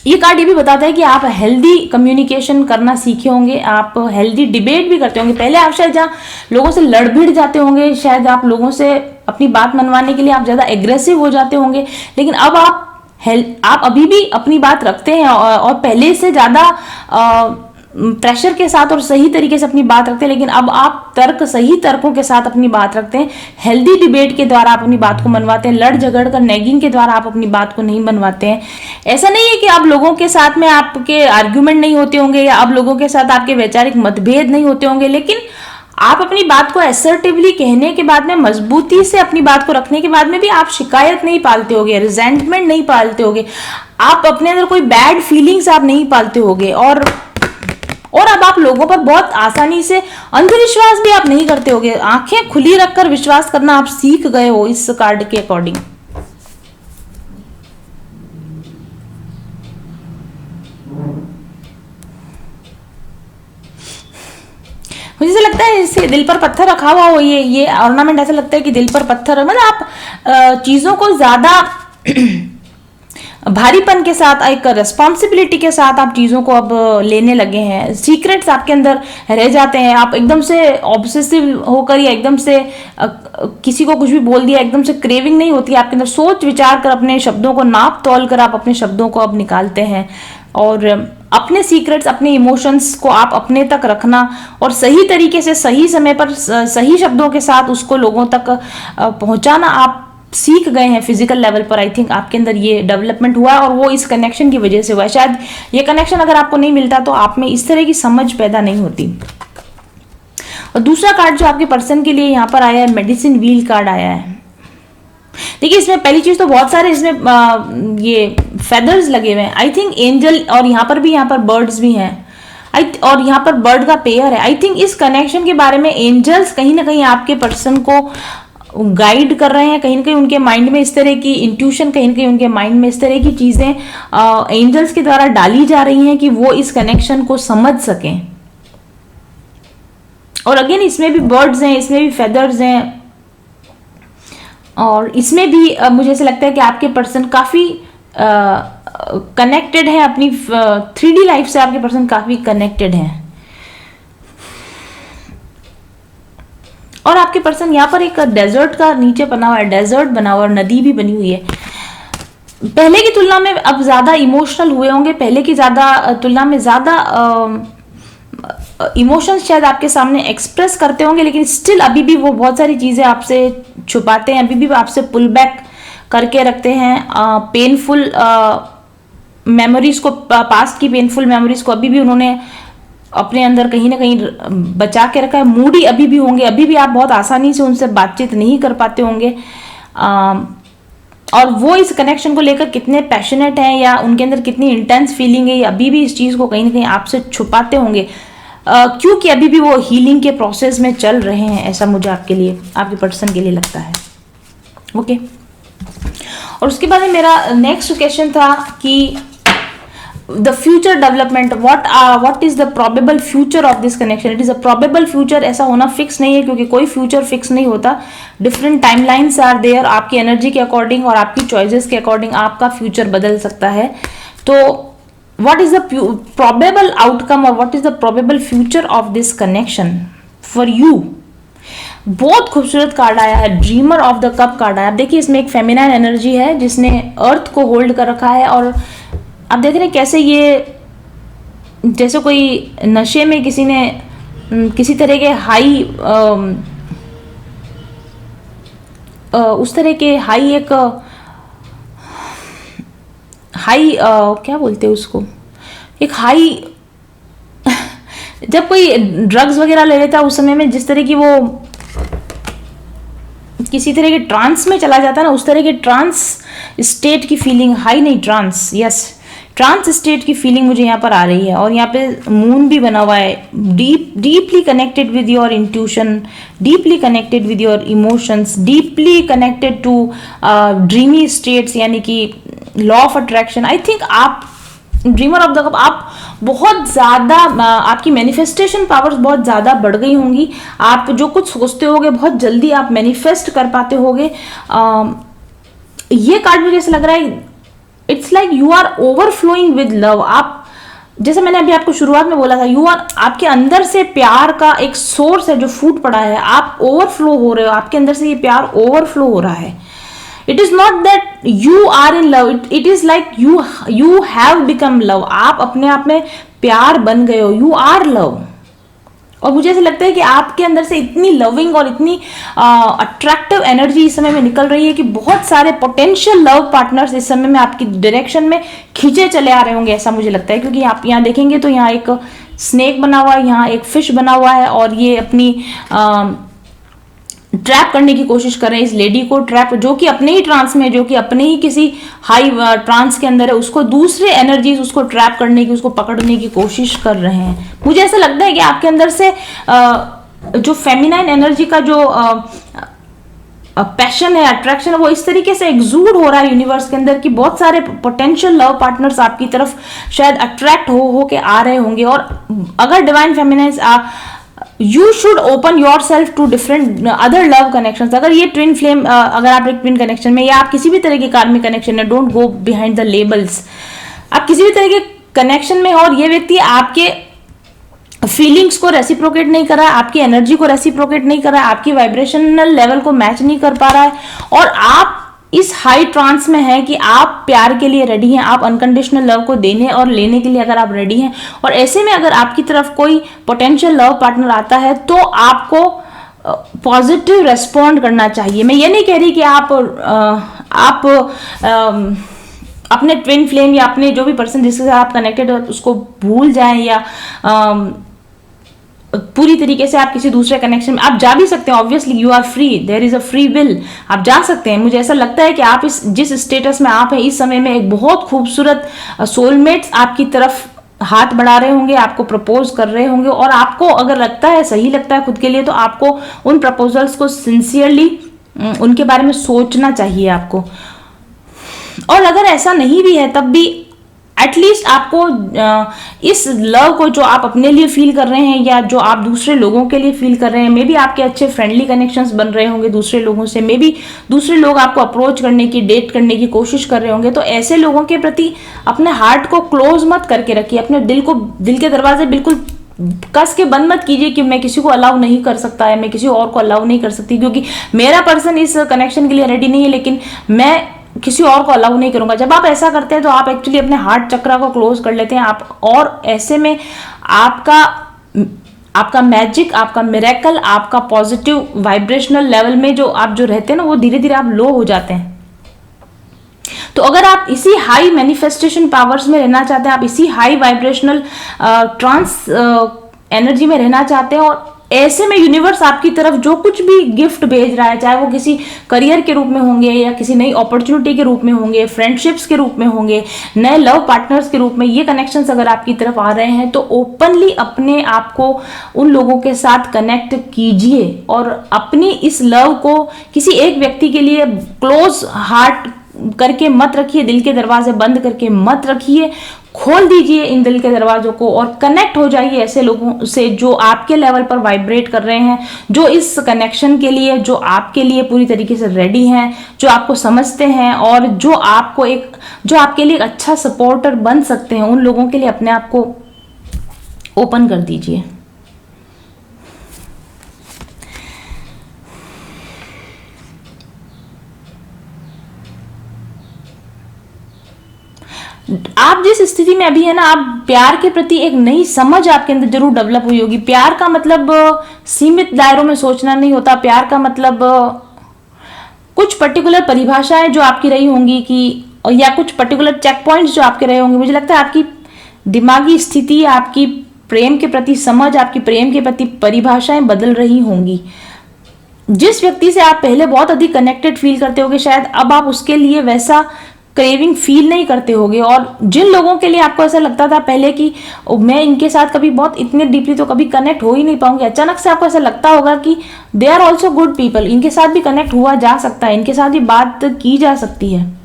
ये कार्ड ये भी बताता है कि आप हेल्दी कम्युनिकेशन करना सीखे होंगे, आप हेल्दी डिबेट भी करते होंगे। पहले आप शायद जहाँ लोगों से लड़ भिड़ जाते होंगे, शायद आप लोगों से अपनी बात मनवाने के लिए आप ज़्यादा एग्रेसिव हो जाते होंगे, लेकिन अब आप अभी भी अपनी बात रखते हैं और पहले से ज़्यादा प्रेशर के साथ और सही तरीके से अपनी बात रखते हैं, लेकिन अब आप सही तर्कों के साथ अपनी बात रखते हैं। हेल्दी डिबेट के द्वारा आप अपनी बात को मनवाते हैं, लड़ झगड़ कर नेगिंग के द्वारा आप अपनी बात को नहीं मनवाते हैं। ऐसा नहीं है कि आप लोगों के साथ में आपके आर्ग्यूमेंट नहीं होते होंगे या आप लोगों के साथ आपके वैचारिक मतभेद नहीं होते होंगे, लेकिन आप अपनी बात को असर्टिवली कहने के बाद में, मजबूती से अपनी बात को रखने के बाद में भी आप शिकायत नहीं पालते होगे, रिजेंटमेंट नहीं पालते होगे, आप अपने अंदर कोई बैड फीलिंग्स आप नहीं पालते होगे और अब आप लोगों पर बहुत आसानी से अंधविश्वास भी आप नहीं करते होगे। आंखें खुली रखकर विश्वास करना आप सीख गए हो इस कार्ड के अकॉर्डिंग। मुझे ऐसा लगता है इससे दिल पर पत्थर रखा हुआ हो, ये ऑर्नामेंट ऐसा लगता है कि दिल पर पत्थर, मतलब आप चीजों को ज्यादा भारीपन के साथ, एक रिस्पॉन्सिबिलिटी के साथ आप चीज़ों को अब लेने लगे हैं। सीक्रेट्स आपके अंदर रह जाते हैं, आप एकदम से ऑब्सेसिव होकर या एकदम से किसी को कुछ भी बोल दिया, एकदम से क्रेविंग नहीं होती आपके अंदर। सोच विचार कर अपने शब्दों को नाप तोल कर आप अपने शब्दों को अब निकालते हैं और अपने सीक्रेट्स, अपने इमोशंस को आप अपने तक रखना और सही तरीके से सही समय पर सही शब्दों के साथ उसको लोगों तक पहुंचाना आप सीख गए हैं फिजिकल लेवल पर। आई थिंक आपके अंदर ये डेवलपमेंट हुआ है और वो इस कनेक्शन की वजह से हुआ है। शायद ये कनेक्शन अगर आपको नहीं मिलता तो आप में इस तरह की समझ पैदा नहीं होती। और दूसरा कार्ड जो आपके पर्सन के लिए यहाँ पर आया है, मेडिसिन व्हील कार्ड आया है। देखिए इसमें पहली चीज तो बहुत सारे इसमें ये फेदर्स लगे हुए हैं, आई थिंक एंजल, और यहाँ पर बर्ड्स भी हैं, और यहाँ पर बर्ड का पेयर है। आई थिंक इस कनेक्शन के बारे में एंजल्स कहीं ना कहीं आपके पर्सन को गाइड कर रहे हैं, कहीं ना कहीं उनके माइंड में इस तरह की इंट्यूशन, कहीं ना कहीं उनके माइंड में इस तरह की चीजें एंजल्स के द्वारा डाली जा रही हैं कि वो इस कनेक्शन को समझ सकें। और अगेन इसमें भी बर्ड्स हैं, इसमें भी फेदर्स हैं, और इसमें भी मुझे ऐसा लगता है कि आपके पर्सन काफी कनेक्टेड है अपनी 3D लाइफ से। आपके पर्सन काफी कनेक्टेड हैं और आपके पर्सन यहाँ पर एक डेजर्ट का नीचे बना हुआ है, डेजर्ट बना हुआ, नदी भी बनी हुई है। पहले की तुलना में अब ज्यादा इमोशनल हुए होंगे, पहले की तुलना में ज्यादा इमोशंस शायद आपके सामने एक्सप्रेस करते होंगे, लेकिन स्टिल अभी भी वो बहुत सारी चीजें आपसे छुपाते हैं, अभी भी आपसे पुल बैक करके रखते हैं। पेनफुल मेमोरीज को, पास्ट की पेनफुल मेमोरीज को अभी भी उन्होंने अपने अंदर कहीं ना कहीं बचा के रखा है। मूडी अभी भी होंगे, अभी भी आप बहुत आसानी से उनसे बातचीत नहीं कर पाते होंगे, और वो इस कनेक्शन को लेकर कितने पैशनेट हैं या उनके अंदर कितनी इंटेंस फीलिंग है, अभी भी इस चीज को कहीं ना कहीं आपसे छुपाते होंगे, क्योंकि अभी भी वो हीलिंग के प्रोसेस में चल रहे हैं। ऐसा मुझे आपके पर्सन के लिए लगता है। ओके, और उसके बाद मेरा नेक्स्ट क्वेश्चन था कि the future development, what is the probable future of this connection? It is a probable future, ऐसा होना फिक्स नहीं है क्योंकि कोई फ्यूचर फिक्स नहीं होता। डिफरेंट टाइमलाइंस आर देयर, आपकी एनर्जी के अकॉर्डिंग और आपकी चॉइसेस के अकॉर्डिंग आपका फ्यूचर बदल सकता है। तो what is the probable outcome और what is the probable future of this connection for you? बहुत खूबसूरत कार्ड आया है, dreamer of the cup card आया। आप देखिए इसमें एक फेमिनाइन एनर्जी है जिसने अर्थ को होल्ड कर रखा है, और आप देख रहे हैं कैसे ये जैसे कोई नशे में किसी ने किसी तरह के उस तरह के हाई क्या बोलते हैं उसको, एक हाई जब कोई ड्रग्स वगैरह ले लेता है उस समय में जिस तरह की वो किसी तरह के ट्रांस में चला जाता है ना, उस तरह के ट्रांस स्टेट की फीलिंग, हाई नहीं ट्रांस, यस ट्रांस स्टेट की फीलिंग मुझे यहाँ पर आ रही है। और यहाँ पे मून भी बना हुआ है, deeply connected with your intuition, deeply connected with your emotions, deeply connected to dreamy states, यानी कि law of attraction. I think आप ड्रीमर ऑफ द कप, आप बहुत ज़्यादा आपकी मैनिफेस्टेशन पावर्स बहुत ज़्यादा बढ़ गई होंगी। आप जो कुछ सोचते होगे बहुत जल्दी आप मैनिफेस्ट कर पाते होगे। ये कार्ड मुझे ऐसा लग रहा है, it's like you are overflowing with love. आप जैसे मैंने अभी आपको शुरुआत में बोला था, यू आर, आपके अंदर से प्यार का एक सोर्स है जो फूट पड़ा है, आप ओवरफ्लो हो रहे हो, आपके अंदर से ये प्यार ओवरफ्लो हो रहा है। It is not that you are in love, it is like you have become love. आप अपने आप में प्यार बन गए हो, यू आर लव। और मुझे ऐसा लगता है कि आपके अंदर से इतनी लविंग और इतनी अट्रैक्टिव एनर्जी इस समय में निकल रही है कि बहुत सारे पोटेंशियल लव पार्टनर्स इस समय में आपकी डायरेक्शन में खींचे चले आ रहे होंगे, ऐसा मुझे लगता है। क्योंकि आप यहाँ देखेंगे तो यहाँ एक स्नेक बना हुआ है, यहाँ एक फिश बना हुआ है, और ये अपनी ट्रैप करने की कोशिश कर रहे हैं इस लेडी को, ट्रैप जो कि अपने ही ट्रांस में, जो कि अपने ही किसी हाई ट्रांस के अंदर है, उसको दूसरे एनर्जीज उसको ट्रैप करने की, उसको पकड़ने की कोशिश कर रहे हैं। मुझे ऐसा लगता है कि आपके अंदर से जो फेमिनाइन एनर्जी का जो पैशन है, अट्रैक्शन है, वो इस तरीके से एग्जूड हो रहा है यूनिवर्स के अंदर कि बहुत सारे पोटेंशियल लव पार्टनर्स आपकी तरफ शायद अट्रैक्ट हो के आ रहे होंगे। और अगर divine feminine, you should open your self to different other love connections. अगर ये ट्विन फ्लेम, अगर आप एक ट्विन कनेक्शन में या आप किसी भी तरह के कार्मिक कनेक्शन में, don't go behind the labels, आप किसी भी तरह के कनेक्शन में हो और ये व्यक्ति आपके फीलिंग्स को रेसिप्रोकेट नहीं कर रहा है, आपकी एनर्जी को रेसिप्रोकेट नहीं कर रहा है, आपकी वाइब्रेशनल लेवल को मैच नहीं कर पा रहा है, और आप इस हाई ट्रांस में है कि आप प्यार के लिए रेडी हैं, आप अनकंडीशनल लव को देने और लेने के लिए अगर आप रेडी हैं, और ऐसे में अगर आपकी तरफ कोई पोटेंशियल लव पार्टनर आता है तो आपको पॉजिटिव रेस्पॉन्ड करना चाहिए। मैं ये नहीं कह रही कि आप अपने ट्विन फ्लेम या अपने जो भी पर्सन जिसके साथ आप कनेक्टेड हो उसको भूल जाएं, या पूरी तरीके से आप किसी दूसरे कनेक्शन में आप जा भी सकते हैं। Obviously you are free, there is a free will, आप जा सकते हैं। मुझे ऐसा लगता है कि आप जिस स्टेटस में आप हैं इस समय में एक बहुत खूबसूरत सोलमेट्स आपकी तरफ हाथ बढ़ा रहे होंगे, आपको प्रपोज कर रहे होंगे, और आपको अगर लगता है, सही लगता है खुद के लिए, तो आपको उन प्रपोजल्स को सिंसियरली उनके बारे में सोचना चाहिए आपको। और अगर ऐसा नहीं भी है तब भी एटलीस्ट आपको इस लव को जो आप अपने लिए फील कर रहे हैं या जो आप दूसरे लोगों के लिए फील कर रहे हैं, मे बी आपके अच्छे फ्रेंडली कनेक्शंस बन रहे होंगे दूसरे लोगों से, मे बी दूसरे लोग आपको अप्रोच करने की, डेट करने की कोशिश कर रहे होंगे, तो ऐसे लोगों के प्रति अपने हार्ट को क्लोज मत करके रखिए, अपने दिल के दरवाजे बिल्कुल कस के बंद मत कीजिए कि मैं किसी को अलाउ नहीं कर सकता है, मैं किसी और को अलाउ नहीं कर सकती क्योंकि मेरा पर्सन इस कनेक्शन के लिए रेडी नहीं है, लेकिन मैं किसी और को अलाउ नहीं करूंगा। जब आप ऐसा करते हैं तो आप एक्चुअली अपने हार्ट चक्रा को क्लोज कर लेते हैं आप, और ऐसे में आपका मैजिक, आपका मिरेकल, आपका पॉजिटिव वाइब्रेशनल लेवल में जो रहते हैं ना, वो धीरे धीरे आप लो हो जाते हैं। तो अगर आप इसी हाई मैनिफेस्टेशन पावर्स में रहना चाहते हैं, आप इसी हाई वाइब्रेशनल ट्रांस एनर्जी में रहना चाहते हैं, और ऐसे में यूनिवर्स आपकी तरफ जो कुछ भी गिफ्ट भेज रहा है, चाहे वो किसी करियर के रूप में होंगे या किसी नई अपॉर्चुनिटी के रूप में होंगे, फ्रेंडशिप्स के रूप में होंगे, नए लव पार्टनर्स के रूप में, ये कनेक्शंस अगर आपकी तरफ आ रहे हैं तो ओपनली अपने आप को उन लोगों के साथ कनेक्ट कीजिए, और अपनी इस लव को किसी एक व्यक्ति के लिए क्लोज हार्ट करके मत रखिए, दिल के दरवाजे बंद करके मत रखिए, खोल दीजिए इन दिल के दरवाजों को और कनेक्ट हो जाइए ऐसे लोगों से जो आपके लेवल पर वाइब्रेट कर रहे हैं, जो इस कनेक्शन के लिए, जो आपके लिए पूरी तरीके से रेडी हैं, जो आपको समझते हैं और जो आपके लिए एक अच्छा सपोर्टर बन सकते हैं। उन लोगों के लिए अपने आप को ओपन कर दीजिए। आप जिस स्थिति में अभी है ना, आप प्यार के प्रति एक नई समझ आपके अंदर जरूर डेवलप हुई होगी। प्यार का मतलब सीमित दायरों में सोचना नहीं होता। प्यार का मतलब कुछ पर्टिकुलर परिभाषाएं जो आपकी रही होंगी कि और या कुछ पर्टिकुलर चेक पॉइंट्स जो आपके रहे होंगे, मुझे लगता है आपकी दिमागी स्थिति, आपकी प्रेम के प्रति समझ, आपकी प्रेम के प्रति परिभाषाएं बदल रही होंगी। जिस व्यक्ति से आप पहले बहुत अधिक कनेक्टेड फील करते होगे, शायद अब आप उसके लिए वैसा क्रेविंग फील नहीं करते होगे। और जिन लोगों के लिए आपको ऐसा लगता था पहले कि मैं इनके साथ कभी बहुत इतने डीपली तो कभी कनेक्ट हो ही नहीं पाऊंगी, अचानक से आपको ऐसा लगता होगा कि they are also good people, इनके साथ भी कनेक्ट हुआ जा सकता है, इनके साथ भी बात की जा सकती है।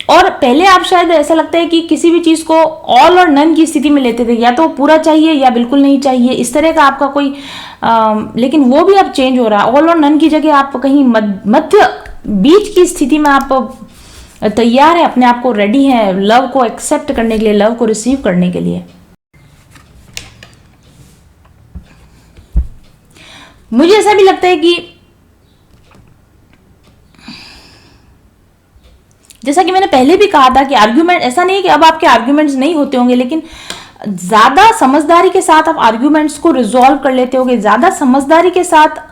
और पहले आप शायद ऐसा लगता है कि किसी भी चीज को ऑल और नन की स्थिति में लेते थे, या तो पूरा चाहिए या बिल्कुल नहीं चाहिए, इस तरह का आपका कोई लेकिन वो भी अब चेंज हो रहा है। ऑल और नन की जगह आप कहीं मध्य बीच की स्थिति में आप तैयार है, अपने आप को रेडी है लव को एक्सेप्ट करने के लिए, लव को रिसीव करने के लिए। मुझे ऐसा भी लगता है कि जैसा कि मैंने पहले भी कहा था कि आर्ग्यूमेंट, ऐसा नहीं है कि अब आपके आर्ग्यूमेंट्स नहीं होते होंगे, लेकिन ज्यादा समझदारी के साथ आप आर्ग्यूमेंट्स को रिजॉल्व कर लेते होंगे, ज्यादा समझदारी के साथ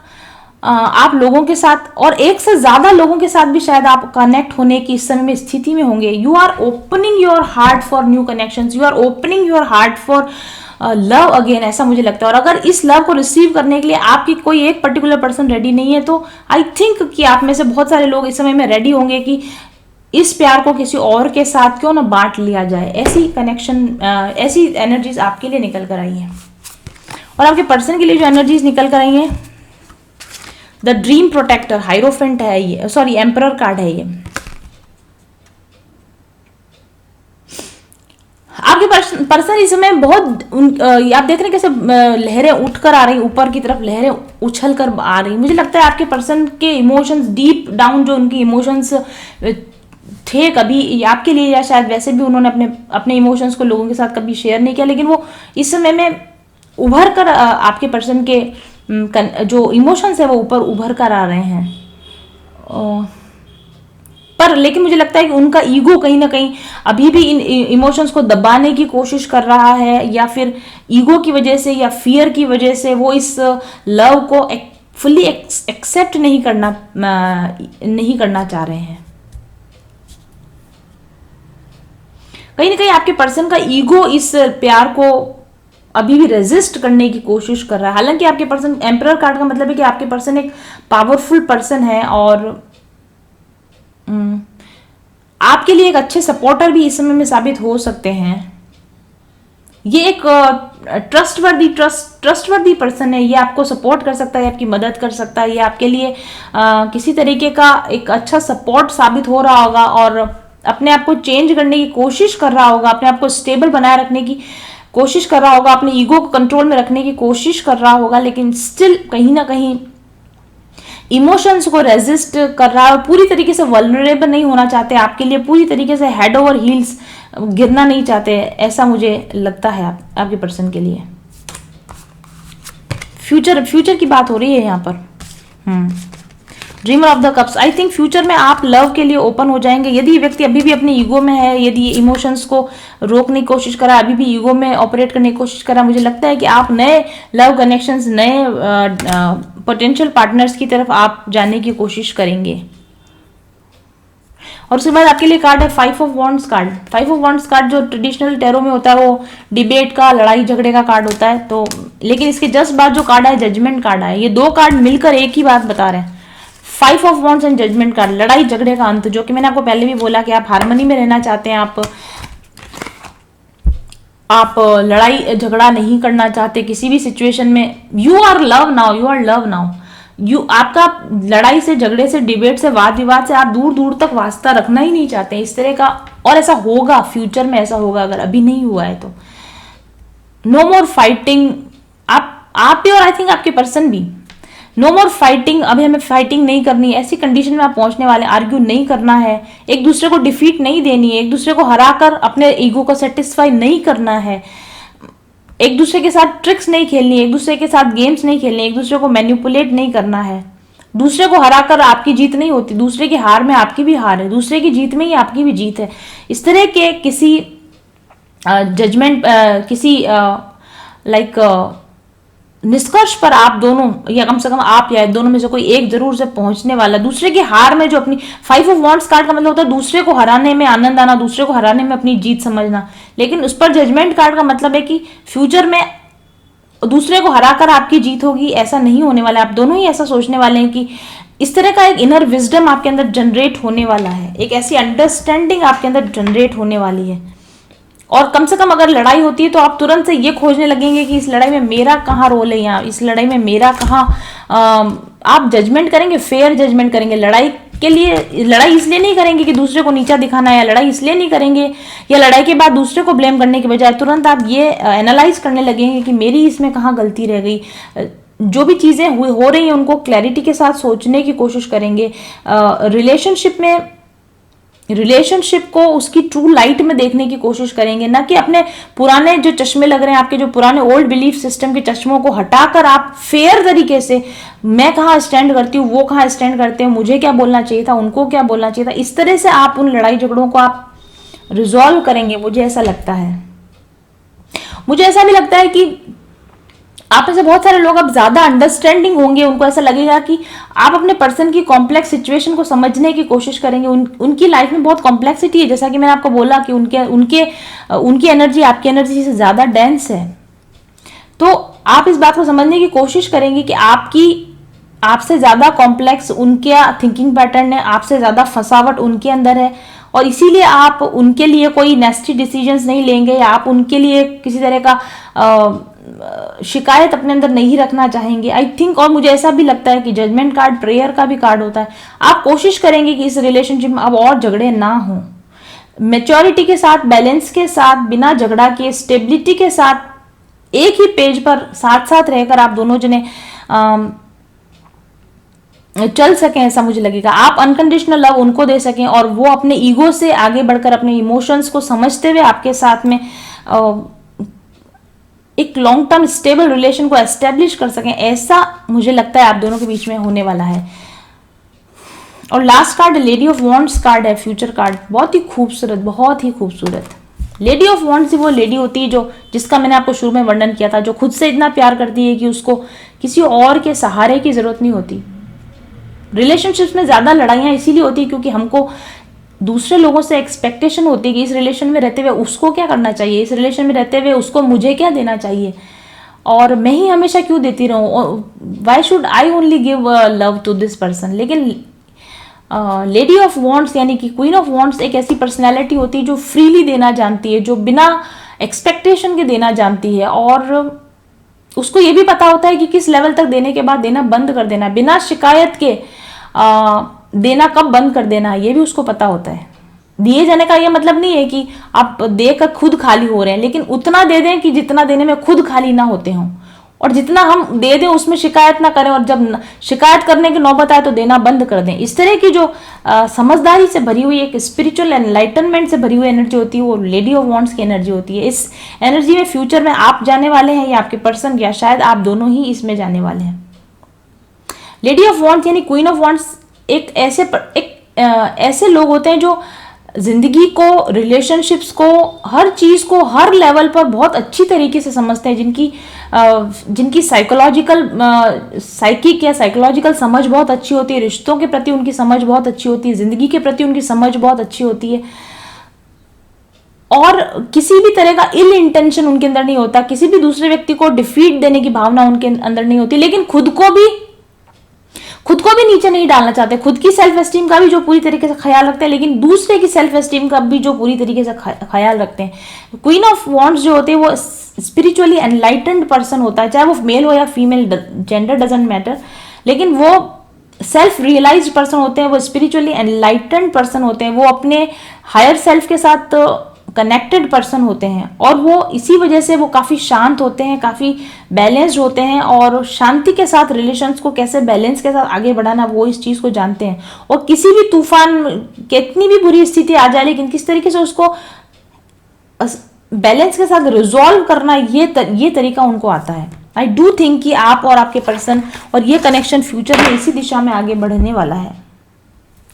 आप लोगों के साथ और एक से ज्यादा लोगों के साथ भी शायद आप कनेक्ट होने की इस समय में स्थिति में होंगे। You are opening your heart for new connections, you are opening your heart for love again, ऐसा मुझे लगता है। और अगर इस लव को रिसीव करने के लिए आपकी कोई एक पर्टिकुलर पर्सन रेडी नहीं है, तो आई थिंक कि आप में से बहुत सारे लोग इस समय में रेडी होंगे कि इस प्यार को किसी और के साथ क्यों ना बांट लिया जाए। ऐसी कनेक्शन, ऐसी एनर्जीज आपके लिए निकल कर आई है। और आपके पर्सन के लिए जो एनर्जीज निकल कर आई है, द ड्रीम प्रोटेक्टर, हाइरोफेंट है ये, सॉरी एम्परर कार्ड है ये। आपके पर्सन इस समय बहुत आप देख रहे हैं कैसे लहरें उठकर आ रही, ऊपर की तरफ लहरें उछल कर आ रही। मुझे लगता है आपके पर्सन के इमोशंस डीप डाउन, जो उनकी इमोशंस थे कभी आपके लिए, या शायद वैसे भी उन्होंने अपने इमोशंस को लोगों के साथ कभी शेयर नहीं किया, लेकिन वो इस समय में उभर कर आपके पर्सन के जो इमोशंस है वो ऊपर उभर कर आ रहे हैं। पर लेकिन मुझे लगता है कि उनका ईगो कहीं ना कहीं अभी भी इन इमोशंस को दबाने की कोशिश कर रहा है, या फिर ईगो की वजह से या फियर की वजह से वो इस लव को फुल्ली एक्सेप्ट नहीं करना चाह रहे हैं। कहीं ना कहीं आपके पर्सन का ईगो इस प्यार को अभी भी रेजिस्ट करने की कोशिश कर रहा है। हालांकि आपके पर्सन, एम्परर कार्ड का मतलब है कि आपके पर्सन एक पावरफुल पर्सन है और आपके लिए एक अच्छे सपोर्टर भी इस समय में साबित हो सकते हैं। ये एक ट्रस्टवर्दी पर्सन है, ये आपको सपोर्ट कर सकता है, आपकी मदद कर सकता है, ये आपके लिए किसी तरीके का एक अच्छा सपोर्ट साबित हो रहा होगा और अपने आप को चेंज करने की कोशिश कर रहा होगा, अपने आप को स्टेबल बनाए रखने की कोशिश कर रहा होगा, अपने ईगो को कंट्रोल में रखने की कोशिश कर रहा होगा, लेकिन स्टिल कहीं ना कहीं इमोशंस को रेजिस्ट कर रहा है और पूरी तरीके से वल्नरेबल नहीं होना चाहते, आपके लिए पूरी तरीके से हेड ओवर हील्स गिरना नहीं चाहते, ऐसा मुझे लगता है आपके पर्सन के लिए। फ्यूचर की बात हो रही है यहाँ पर। Dreamer of the cups, I think future में आप लव के लिए ओपन हो जाएंगे। यदि ये व्यक्ति अभी भी अपने ईगो में है, यदि इमोशंस को रोकने की कोशिश करा, अभी भी ईगो में ऑपरेट करने की कोशिश करा, मुझे लगता है कि आप नए लव कनेक्शंस, नए पोटेंशियल पार्टनर्स की तरफ आप जाने की कोशिश करेंगे। और उसके बाद आपके लिए कार्ड है 5 of wands card. 5 of wands card जो ट्रेडिशनल टैरो में होता है वो डिबेट का, लड़ाई झगड़े का कार्ड होता है, तो लेकिन इसके जस्ट बाद जो कार्ड है जजमेंट कार्ड है। ये दो कार्ड मिलकर एक ही बात बता रहे हैं। 5 of wands and judgement card, लड़ाई झगड़े का अंत, जो कि मैंने आपको पहले भी बोला कि आप हार्मनी में रहना चाहते हैं, आप लड़ाई झगड़ा नहीं करना चाहते किसी भी सिचुएशन में। यू आर लव नाउ, आपका लड़ाई से, झगड़े से, डिबेट से, वाद विवाद से आप दूर दूर तक वास्ता रखना ही नहीं चाहते इस तरह का। और ऐसा होगा, फ्यूचर में ऐसा होगा, अगर अभी नहीं हुआ है तो। नो मोर फाइटिंग, आप भी और आई थिंक आपके पर्सन भी। नो मोर फाइटिंग, अभी हमें फाइटिंग नहीं करनी है, ऐसी कंडीशन में आप पहुंचने वाले। आर्ग्यू नहीं करना है, एक दूसरे को डिफीट नहीं देनी है, एक दूसरे को हराकर अपने ईगो को सेटिस्फाई नहीं करना है, एक दूसरे के साथ ट्रिक्स नहीं खेलनी है, एक दूसरे के साथ गेम्स नहीं खेलनी है, एक दूसरे को मैनिपुलेट नहीं करना है। दूसरे को हराकर आपकी जीत नहीं होती, दूसरे की हार में आपकी भी हार है, दूसरे की जीत में ही आपकी भी जीत है। इस तरह के किसी जजमेंट, किसी लाइक निष्कर्ष पर आप दोनों, या कम से कम आप या दोनों में से कोई एक जरूर से पहुंचने वाला। दूसरे की हार में जो अपनी 5 ऑफ वॉन्ड्स कार्ड का मतलब होता है दूसरे को हराने में आनंद आना, दूसरे को हराने में अपनी जीत समझना, लेकिन उस पर जजमेंट कार्ड का मतलब है कि फ्यूचर में दूसरे को हराकर आपकी जीत होगी, ऐसा नहीं होने वाला। आप दोनों ही ऐसा सोचने वाले हैं कि इस तरह का एक इनर विजडम आपके अंदर जनरेट होने वाला है, एक ऐसी अंडरस्टैंडिंग आपके अंदर जनरेट होने वाली है। और कम से कम अगर लड़ाई होती है तो आप तुरंत से ये खोजने लगेंगे कि इस लड़ाई में मेरा कहाँ रोल है, यहाँ इस लड़ाई में मेरा कहाँ, आप जजमेंट करेंगे, फेयर जजमेंट करेंगे। लड़ाई के लिए लड़ाई इसलिए नहीं करेंगे कि दूसरे को नीचा दिखाना है, या लड़ाई इसलिए नहीं करेंगे, या लड़ाई के बाद दूसरे को ब्लेम करने के बजाय तुरंत आप ये एनालाइज करने लगेंगे कि मेरी इसमें कहाँ गलती रह गई। जो भी चीज़ें हो रही हैं उनको क्लैरिटी के साथ सोचने की कोशिश करेंगे। रिलेशनशिप को उसकी ट्रू लाइट में देखने की कोशिश करेंगे, ना कि अपने पुराने जो चश्मे लग रहे हैं, आपके जो पुराने ओल्ड बिलीफ सिस्टम के चश्मों को हटाकर आप फेयर तरीके से, मैं कहाँ स्टैंड करती हूँ, वो कहाँ स्टैंड करते हैं, मुझे क्या बोलना चाहिए था, उनको क्या बोलना चाहिए था, इस तरह से आप उन लड़ाई झगड़ों को आप रिजॉल्व करेंगे। मुझे ऐसा लगता है। मुझे ऐसा भी लगता है कि आप में से बहुत सारे लोग अब ज्यादा अंडरस्टैंडिंग होंगे, उनको ऐसा लगेगा कि आप अपने पर्सन की कॉम्प्लेक्स सिचुएशन को समझने की कोशिश करेंगे। उनकी लाइफ में बहुत कॉम्प्लेक्सिटी है, जैसा कि मैंने आपको बोला कि उनकी एनर्जी आपकी एनर्जी से ज्यादा डेंस है। तो आप इस बात को समझने की कोशिश करेंगे कि आपसे ज्यादा कॉम्प्लेक्स उनके थिंकिंग पैटर्न है, आपसे ज्यादा फंसावट उनके अंदर है, और इसीलिए आप उनके लिए कोई नेस्टी डिसीजंस नहीं लेंगे, या आप उनके लिए किसी तरह का शिकायत अपने अंदर नहीं रखना चाहेंगे, आई थिंक। और मुझे ऐसा भी लगता है कि जजमेंट कार्ड प्रेयर का भी कार्ड होता है। आप कोशिश करेंगे कि इस रिलेशनशिप में अब और झगड़े ना हो, मैच्योरिटी के साथ, बैलेंस के साथ, बिना झगड़ा के, स्टेबिलिटी के साथ, एक ही पेज पर साथ साथ रहकर आप दोनों जने चल सकें, ऐसा मुझे लगेगा। आप अनकंडीशनल लव उनको दे सकें और वो अपने ईगो से आगे बढ़कर अपने इमोशंस को समझते हुए आपके साथ में एक लॉन्ग टर्म स्टेबल रिलेशन को एस्टेब्लिश कर सकें, ऐसा मुझे लगता है आप दोनों के बीच में होने वाला है। और last card lady of wands card है, फ्यूचर कार्ड। बहुत ही खूबसूरत, बहुत ही खूबसूरत। लेडी ऑफ वॉन्ड्स वो लेडी होती है जिसका मैंने आपको शुरू में वर्णन किया था, जो खुद से इतना प्यार करती है कि उसको किसी और के सहारे की जरूरत नहीं होती। रिलेशनशिप्स में ज्यादा लड़ाइयां इसीलिए होती है क्योंकि हमको दूसरे लोगों से एक्सपेक्टेशन होती है कि इस रिलेशन में रहते हुए उसको क्या करना चाहिए, इस रिलेशन में रहते हुए उसको मुझे क्या देना चाहिए, और मैं ही हमेशा क्यों देती रहूं, why should I only give love to this person. लेकिन लेडी ऑफ वॉन्ड्स यानी कि क्वीन ऑफ वॉन्ड्स एक ऐसी पर्सनैलिटी होती है जो फ्रीली देना जानती है, जो बिना एक्सपेक्टेशन के देना जानती है, और उसको ये भी पता होता है कि किस लेवल तक देने के बाद देना बंद कर देना, बिना शिकायत के देना कब बंद कर देना, ये भी उसको पता होता है। दिए जाने का ये मतलब नहीं है कि आप देकर खुद खाली हो रहे हैं, लेकिन उतना दे दें कि जितना देने में खुद खाली ना होते हों, और जितना हम दे दें उसमें शिकायत ना करें, और जब शिकायत करने की नौबत आए तो देना बंद कर दें। इस तरह की जो समझदारी से भरी हुई एक स्पिरिचुअल एनलाइटनमेंट से भरी हुई एनर्जी होती है, वो लेडी ऑफ वॉन्ड्स की एनर्जी होती है। इस एनर्जी में फ्यूचर में आप जाने वाले हैं, या आपके पर्सन, या शायद आप दोनों ही इसमें जाने वाले हैं। लेडी ऑफ वॉन्ड्स यानी क्वीन ऑफ वॉन्ड्स एक ऐसे लोग होते हैं जो जिंदगी को, रिलेशनशिप्स को, हर चीज को हर लेवल पर बहुत अच्छी तरीके से समझते हैं, जिनकी साइकिक या साइकोलॉजिकल समझ बहुत अच्छी होती है, रिश्तों के प्रति उनकी समझ बहुत अच्छी होती है, जिंदगी के प्रति उनकी समझ बहुत अच्छी होती है, और किसी भी तरह का इल इंटेंशन उनके अंदर नहीं होता, किसी भी दूसरे व्यक्ति को डिफीट देने की भावना उनके अंदर नहीं होती, लेकिन खुद को भी नीचे नहीं डालना चाहते, खुद की सेल्फ एस्टीम का भी जो पूरी तरीके से ख्याल रखते हैं, लेकिन दूसरे की सेल्फ एस्टीम का भी जो पूरी तरीके से ख्याल रखते हैं। क्वीन ऑफ वॉन्ड्स जो होते हैं वो स्पिरिचुअली एनलाइटेंड पर्सन होता है, चाहे वो मेल हो या फीमेल, जेंडर डजंट मैटर, लेकिन वो सेल्फ रियलाइज्ड पर्सन होते हैं, वो स्पिरिचुअली एनलाइटेंड पर्सन होते हैं, वो अपने हायर सेल्फ के साथ कनेक्टेड पर्सन होते हैं, और वो इसी वजह से वो काफ़ी शांत होते हैं, काफ़ी बैलेंस्ड होते हैं, और शांति के साथ रिलेशंस को कैसे बैलेंस के साथ आगे बढ़ाना वो इस चीज़ को जानते हैं। और किसी भी तूफान, कितनी भी बुरी स्थिति आ जाए, लेकिन किस तरीके से उसको बैलेंस के साथ रिजॉल्व करना, ये तरीका उनको आता है। आई डू थिंक कि आप और आपके पर्सन और ये कनेक्शन फ्यूचर में इसी दिशा में आगे बढ़ने वाला है।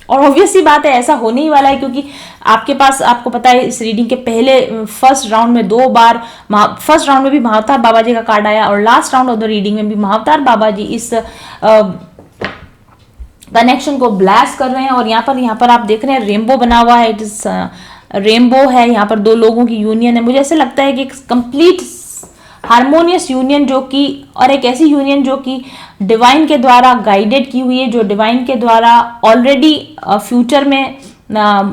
और ऑब्वियस सी बात है ऐसा होने ही वाला है, क्योंकि आपके पास, आपको पता है इस रीडिंग के पहले फर्स्ट राउंड में 2 बार फर्स्ट राउंड में भी महाअवतार बाबा जी का कार्ड आया और last round of the reading में भी महाअवतार बाबा जी इस कनेक्शन को ब्लेस कर रहे हैं। और यहाँ पर आप देख रहे हैं रेनबो बना हुआ है, इट इज रेनबो है, यहाँ पर 2 लोगों की यूनियन है। मुझे ऐसे लगता है कि एक कंप्लीट हारमोनियस यूनियन जो कि, और एक ऐसी यूनियन जो कि डिवाइन के द्वारा गाइडेड की हुई है, जो डिवाइन के द्वारा ऑलरेडी फ्यूचर में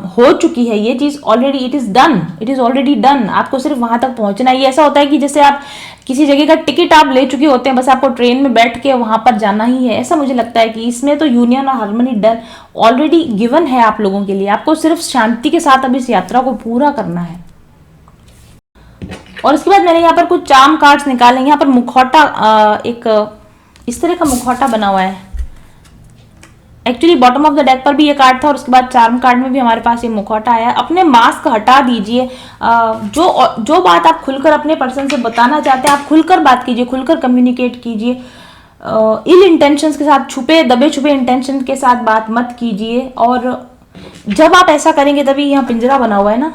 हो चुकी है। ये चीज already it is already done. आपको सिर्फ वहां तक पहुंचना है। ये ऐसा होता है कि जैसे आप किसी जगह का टिकट आप ले चुके होते हैं, बस आपको ट्रेन में बैठ के वहां पर जाना ही है। ऐसा मुझे लगता है कि इसमें तो यूनियन और हार्मनी डन ऑलरेडी गिवन है आप लोगों के लिए। आपको सिर्फ शांति के साथ अब इस यात्रा को पूरा करना है। और उसके बाद मैंने यहाँ पर कुछ चार्म कार्ड्स निकाले। यहाँ पर मुखौटा, एक इस तरह का मुखौटा बना हुआ है। Actually bottom of the deck पर भी ये कार्ड था और उसके बाद चार्म कार्ड में भी हमारे पास ये मुखौटा आया। अपने मास्क हटा दीजिए। जो बात आप खुलकर अपने पर्सन से बताना चाहते हैं, आप खुलकर बात कीजिए, खुलकर कम्युनिकेट कीजिए। इल इंटेंशंस के साथ, दबे छुपे इंटेंशन के साथ बात मत कीजिए। और जब आप ऐसा करेंगे, तभी यहाँ पिंजरा बना हुआ है ना,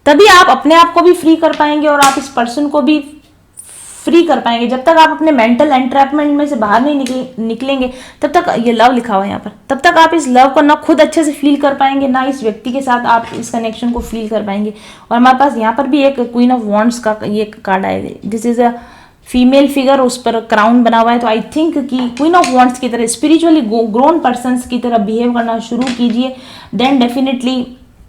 तभी आप अपने आप को भी फ्री कर पाएंगे और आप इस पर्सन को भी फ्री कर पाएंगे। जब तक आप अपने मेंटल एंट्रैपमेंट में से बाहर नहीं निकलेंगे, तब तक, ये लव लिखा हुआ है यहाँ पर, तब तक आप इस लव को ना खुद अच्छे से फील कर पाएंगे, ना इस व्यक्ति के साथ आप इस कनेक्शन को फील कर पाएंगे। और हमारे पास यहाँ पर भी एक क्वीन ऑफ वॉन्ड्स का ये कार्ड आया। This is a female figure, उस पर क्राउन बना हुआ है। तो आई थिंक कि क्वीन ऑफ वॉन्ड्स की तरह स्पिरिचुअली ग्रोन पर्सन की तरह बिहेव करना शुरू कीजिए। Then definitely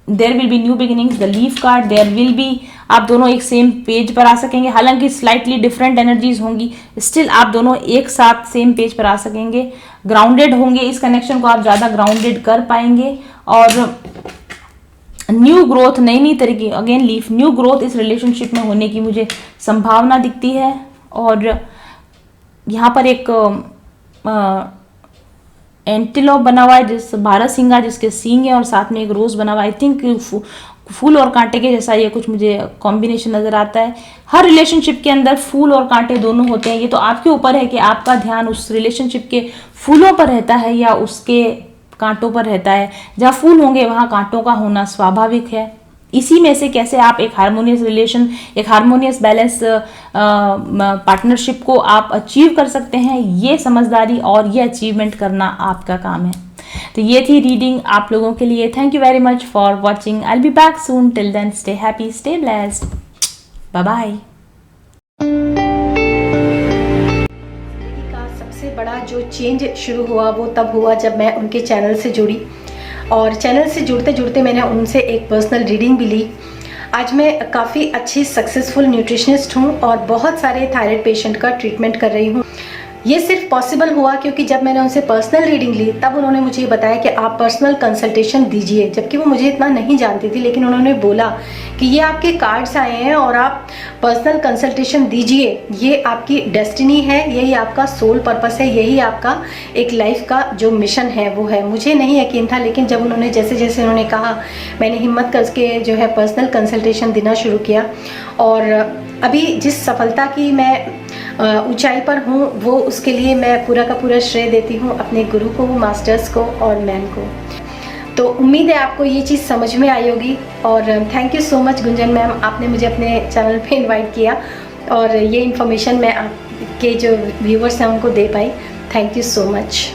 there will be new beginnings. The leaf card, there will be, आप दोनों एक सेम पेज पर आ सकेंगे। हालांकि स्लाइटली डिफरेंट एनर्जीज होंगी, स्टिल आप दोनों एक साथ सेम पेज पर आ सकेंगे। ग्राउंडेड होंगे, इस कनेक्शन को आप ज़्यादा ग्राउंडेड कर पाएंगे। और न्यू ग्रोथ, नई तरीके, अगेन लीफ, न्यू ग्रोथ इस रिलेशनशिप में होने की मुझे संभावना दिखती है। और यहाँ पर एक एंटीलोप बना हुआ है, जिस बारहसिंगा, जिसके सींग है और साथ में एक रोज बना हुआ है। आई थिंक फूल और कांटे के जैसा ये कुछ मुझे कॉम्बिनेशन नजर आता है। हर रिलेशनशिप के अंदर फूल और कांटे दोनों होते हैं। ये तो आपके ऊपर है कि आपका ध्यान उस रिलेशनशिप के फूलों पर रहता है या उसके कांटों पर रहता है। जहाँ फूल होंगे वहाँ कांटों का होना स्वाभाविक है। इसी में से कैसे आप एक हार्मोनियस रिलेशन, एक हार्मोनियस बैलेंस पार्टनरशिप को आप अचीव कर सकते हैं, ये समझदारी और ये अचीवमेंट करना आपका काम है। तो ये थी रीडिंग आप लोगों के लिए। Thank you very much for watching. I will be back soon. Till then stay happy, stay blessed, bye bye.
का सबसे बड़ा जो चेंज शुरू हुआ वो तब हुआ जब मैं उनके चैनल से जुड़ी, और चैनल से जुड़ते जुड़ते मैंने उनसे एक पर्सनल रीडिंग भी ली। आज मैं काफ़ी अच्छी सक्सेसफुल न्यूट्रिशनिस्ट हूँ और बहुत सारे थायराइड पेशेंट का ट्रीटमेंट कर रही हूँ। ये सिर्फ पॉसिबल हुआ क्योंकि जब मैंने उनसे पर्सनल रीडिंग ली तब उन्होंने मुझे बताया कि आप पर्सनल कंसल्टेशन दीजिए, जबकि वो मुझे इतना नहीं जानती थी। लेकिन उन्होंने बोला कि ये आपके कार्ड्स आए हैं और आप पर्सनल कंसल्टेशन दीजिए, ये आपकी डेस्टिनी है, यही आपका सोल पर्पस है, यही आपका एक लाइफ का जो मिशन है वो है। मुझे नहीं यकीन था, लेकिन जब उन्होंने जैसे जैसे उन्होंने कहा, मैंने हिम्मत करके जो है पर्सनल कंसल्टेशन देना शुरू किया। और अभी जिस सफलता की मैं ऊंचाई पर हूँ, वो उसके लिए मैं पूरा का पूरा श्रेय देती हूँ अपने गुरु को, मास्टर्स को और मैम को। तो उम्मीद है आपको ये चीज़ समझ में आई होगी। और thank you so much Gunjan ma'am, आपने मुझे अपने चैनल पे इनवाइट किया और ये इन्फॉर्मेशन मैं आपके जो व्यूवर्स हैं उनको दे पाई। Thank you so much.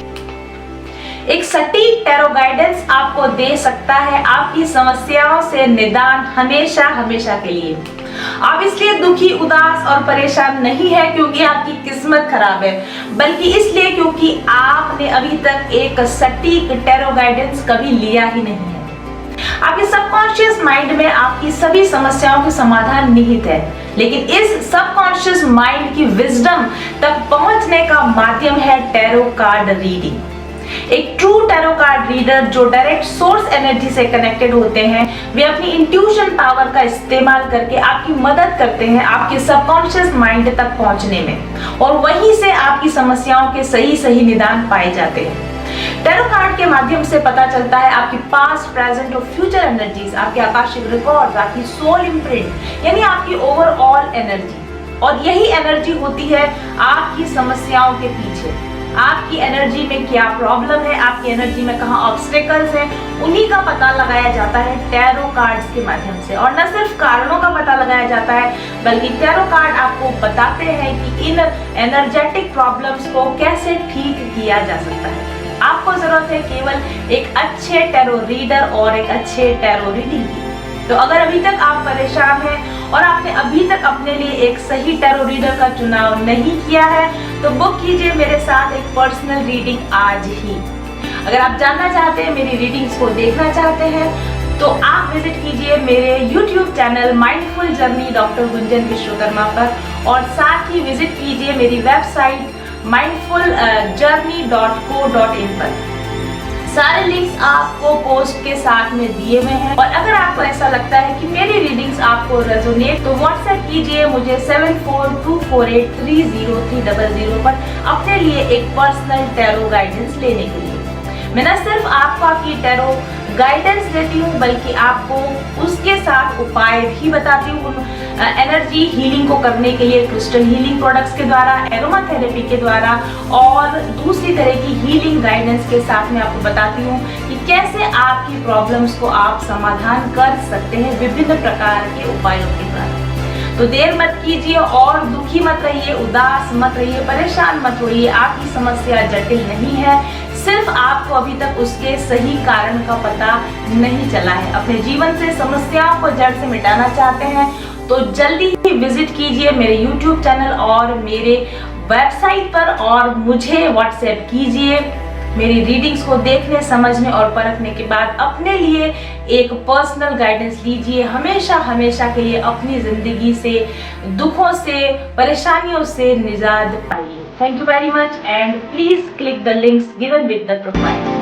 एक सटीक टैरो गाइडेंस आपको दे सकता है आपकी समस्याओं से निदान हमेशा हमेशा के लिए। आप इसलिए दुखी, उदास और परेशान नहीं है क्योंकि आपकी किस्मत खराब है, बल्कि इसलिए क्योंकि आपने अभी तक एक सटीक टैरो गाइडेंस कभी लिया ही नहीं है। आपके सबकॉन्शियस माइंड में आपकी सभी समस्याओं के समाधान निहित है, लेकिन इस सबकॉन्शियस माइंड की विजडम तक पहुंचने का माध्यम है टैरो कार्ड रीडिंग। एक ट्रू टैरो कार्ड रीडर जो डायरेक्ट सोर्स एनर्जी से कनेक्टेड होते हैं, वे अपनी इंट्यूशन पावर का इस्तेमाल करके आपकी मदद करते हैं आपके सबकॉन्शियस माइंड तक पहुंचने में, और वहीं से आपकी समस्याओं के सही सही निदान पाए जाते हैं। टैरो कार्ड के माध्यम से पता चलता है आपकी पास्ट, प्रेजेंट और फ्यूचर एनर्जीज, आपके आकाशिक रिकॉर्ड्स, आपकी सोल इम्प्रिंट, यानी आपकी ओवरऑल एनर्जी। और यही एनर्जी होती है आपकी समस्याओं के पीछे। आपकी एनर्जी में क्या प्रॉब्लम है, आपकी एनर्जी में कहाँ ऑब्स्टेकल्स हैं, उन्हीं का पता लगाया जाता है टैरो कार्ड्स के माध्यम से। और न सिर्फ कारणों का पता लगाया जाता है बल्कि टैरो कार्ड आपको बताते हैं कि इन एनर्जेटिक प्रॉब्लम्स को कैसे ठीक किया जा सकता है। आपको जरूरत है केवल एक अच्छे टैरो रीडर और एक अच्छे टैरो रीडिंग की। तो अगर अभी तक आप परेशान हैं और आपने अभी तक अपने लिए एक सही टैरो रीडर का चुनाव नहीं किया है तो बुक कीजिए मेरे साथ एक पर्सनल रीडिंग आज ही। अगर आप जानना चाहते हैं, मेरी रीडिंग्स को देखना चाहते हैं तो आप विजिट कीजिए मेरे YouTube channel mindful journey doctor Gunjan Vishwakarma पर, और साथ ही विजिट कीजिए मेरी वेबसाइट mindfuljourney.co.in पर। सारे लिंक्स आपको पोस्ट के साथ में दिए हुए हैं। और अगर आपको ऐसा लगता है कि मेरी रीडिंग्स आपको रेजोनेट तो व्हाट्सएप कीजिए मुझे 7424830300 पर अपने लिए एक पर्सनल टैरो गाइडेंस लेने के लिए। मैं न सिर्फ आपको आपकी टैरो गाइडेंस देती हूँ बल्कि आपको उसके साथ उपाय भी बताती हूँ एनर्जी हीलिंग को करने के लिए, क्रिस्टल हीलिंग प्रोडक्ट्स के द्वारा, एरोमा थेरेपी के द्वारा और दूसरी तरह की हीलिंग गाइडेंस के साथ मैं आपको बताती हूँ कि कैसे आपकी प्रॉब्लम्स को आप समाधान कर सकते हैं विभिन्न प्रकार के उपायों के द्वारा। तो देर मत कीजिए और दुखी मत रहिए, उदास मत रहिए, परेशान मत होइए। आपकी समस्या जटिल नहीं है, सिर्फ आपको अभी तक उसके सही कारण का पता नहीं चला है। अपने जीवन से समस्याओं को जड़ से मिटाना चाहते हैं तो जल्दी ही विजिट कीजिए मेरे YouTube चैनल और मेरे वेबसाइट पर और मुझे व्हाट्सएप कीजिए। मेरी रीडिंग्स को देखने, समझने और परखने के बाद अपने लिए एक पर्सनल गाइडेंस लीजिए। हमेशा हमेशा के लिए अपनी जिंदगी से, दुखों से, परेशानियों से निजात पाइए। Thank you very much and please click the links given with the profile.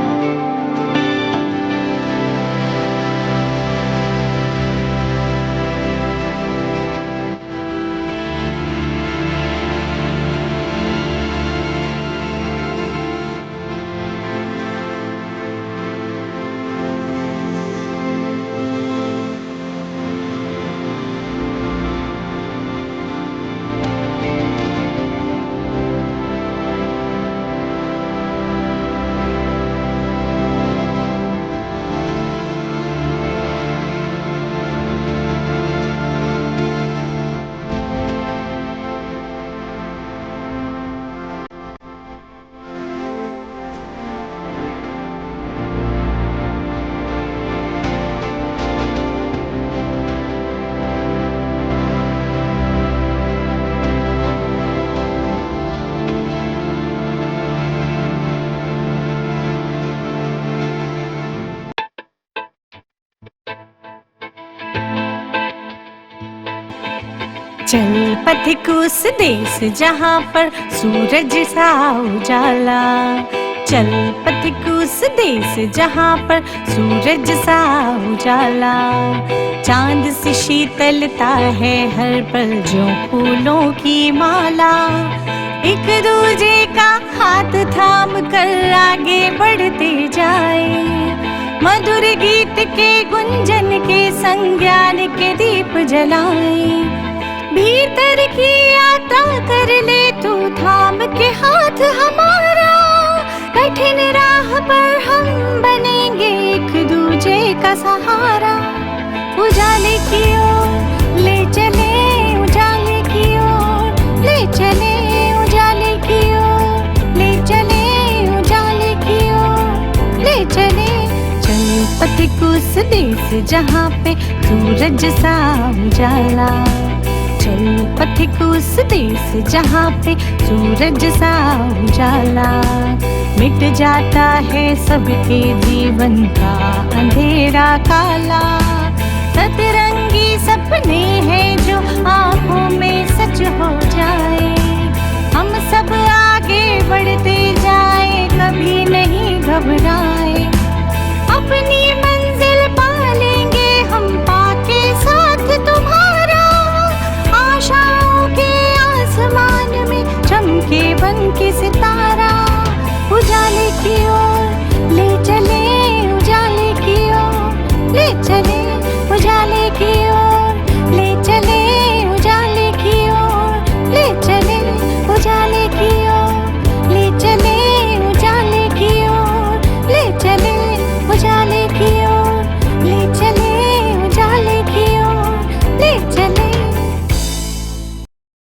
चल पथिक उस देश जहाँ पर सूरज सा उजाला, चल पथिक उस देश जहाँ पर सूरज सा उजाला। चांद सी शीतलता है हर पल जो फूलों की माला। एक दूजे का हाथ थाम कर आगे बढ़ते जाए, मधुर गीत के गुंजन के संज्ञान के दीप जलाए। भीतर की यात्रा कर ले तू थाम के हाथ हमारा, कठिन राह पर हम बनेंगे एक दूजे का सहारा। उजाले की ओर ले चले, उजाले की ओर ले चले, उजाले की ओर ले चले, उजाले की ओर ले चले। चल पथिक उस देश जहाँ पे सूरज सा उजाला, चल पथिक उस देश जहाँ पे सूरज सा उजाला। मिट जाता है सबके जीवन का अंधेरा काला। सतरंगी सपने हैं जो आँखों में सच हो जाए। हम सब आगे बढ़ते जाए, कभी नहीं घबराए। अपनी मंजिल पा लेंगे हम पाके साथ तुम्हारा। आशाओं के आसमान में चमके बन के सितारा। उजाले की ओर ले चले, उजाले की ओर ले चले।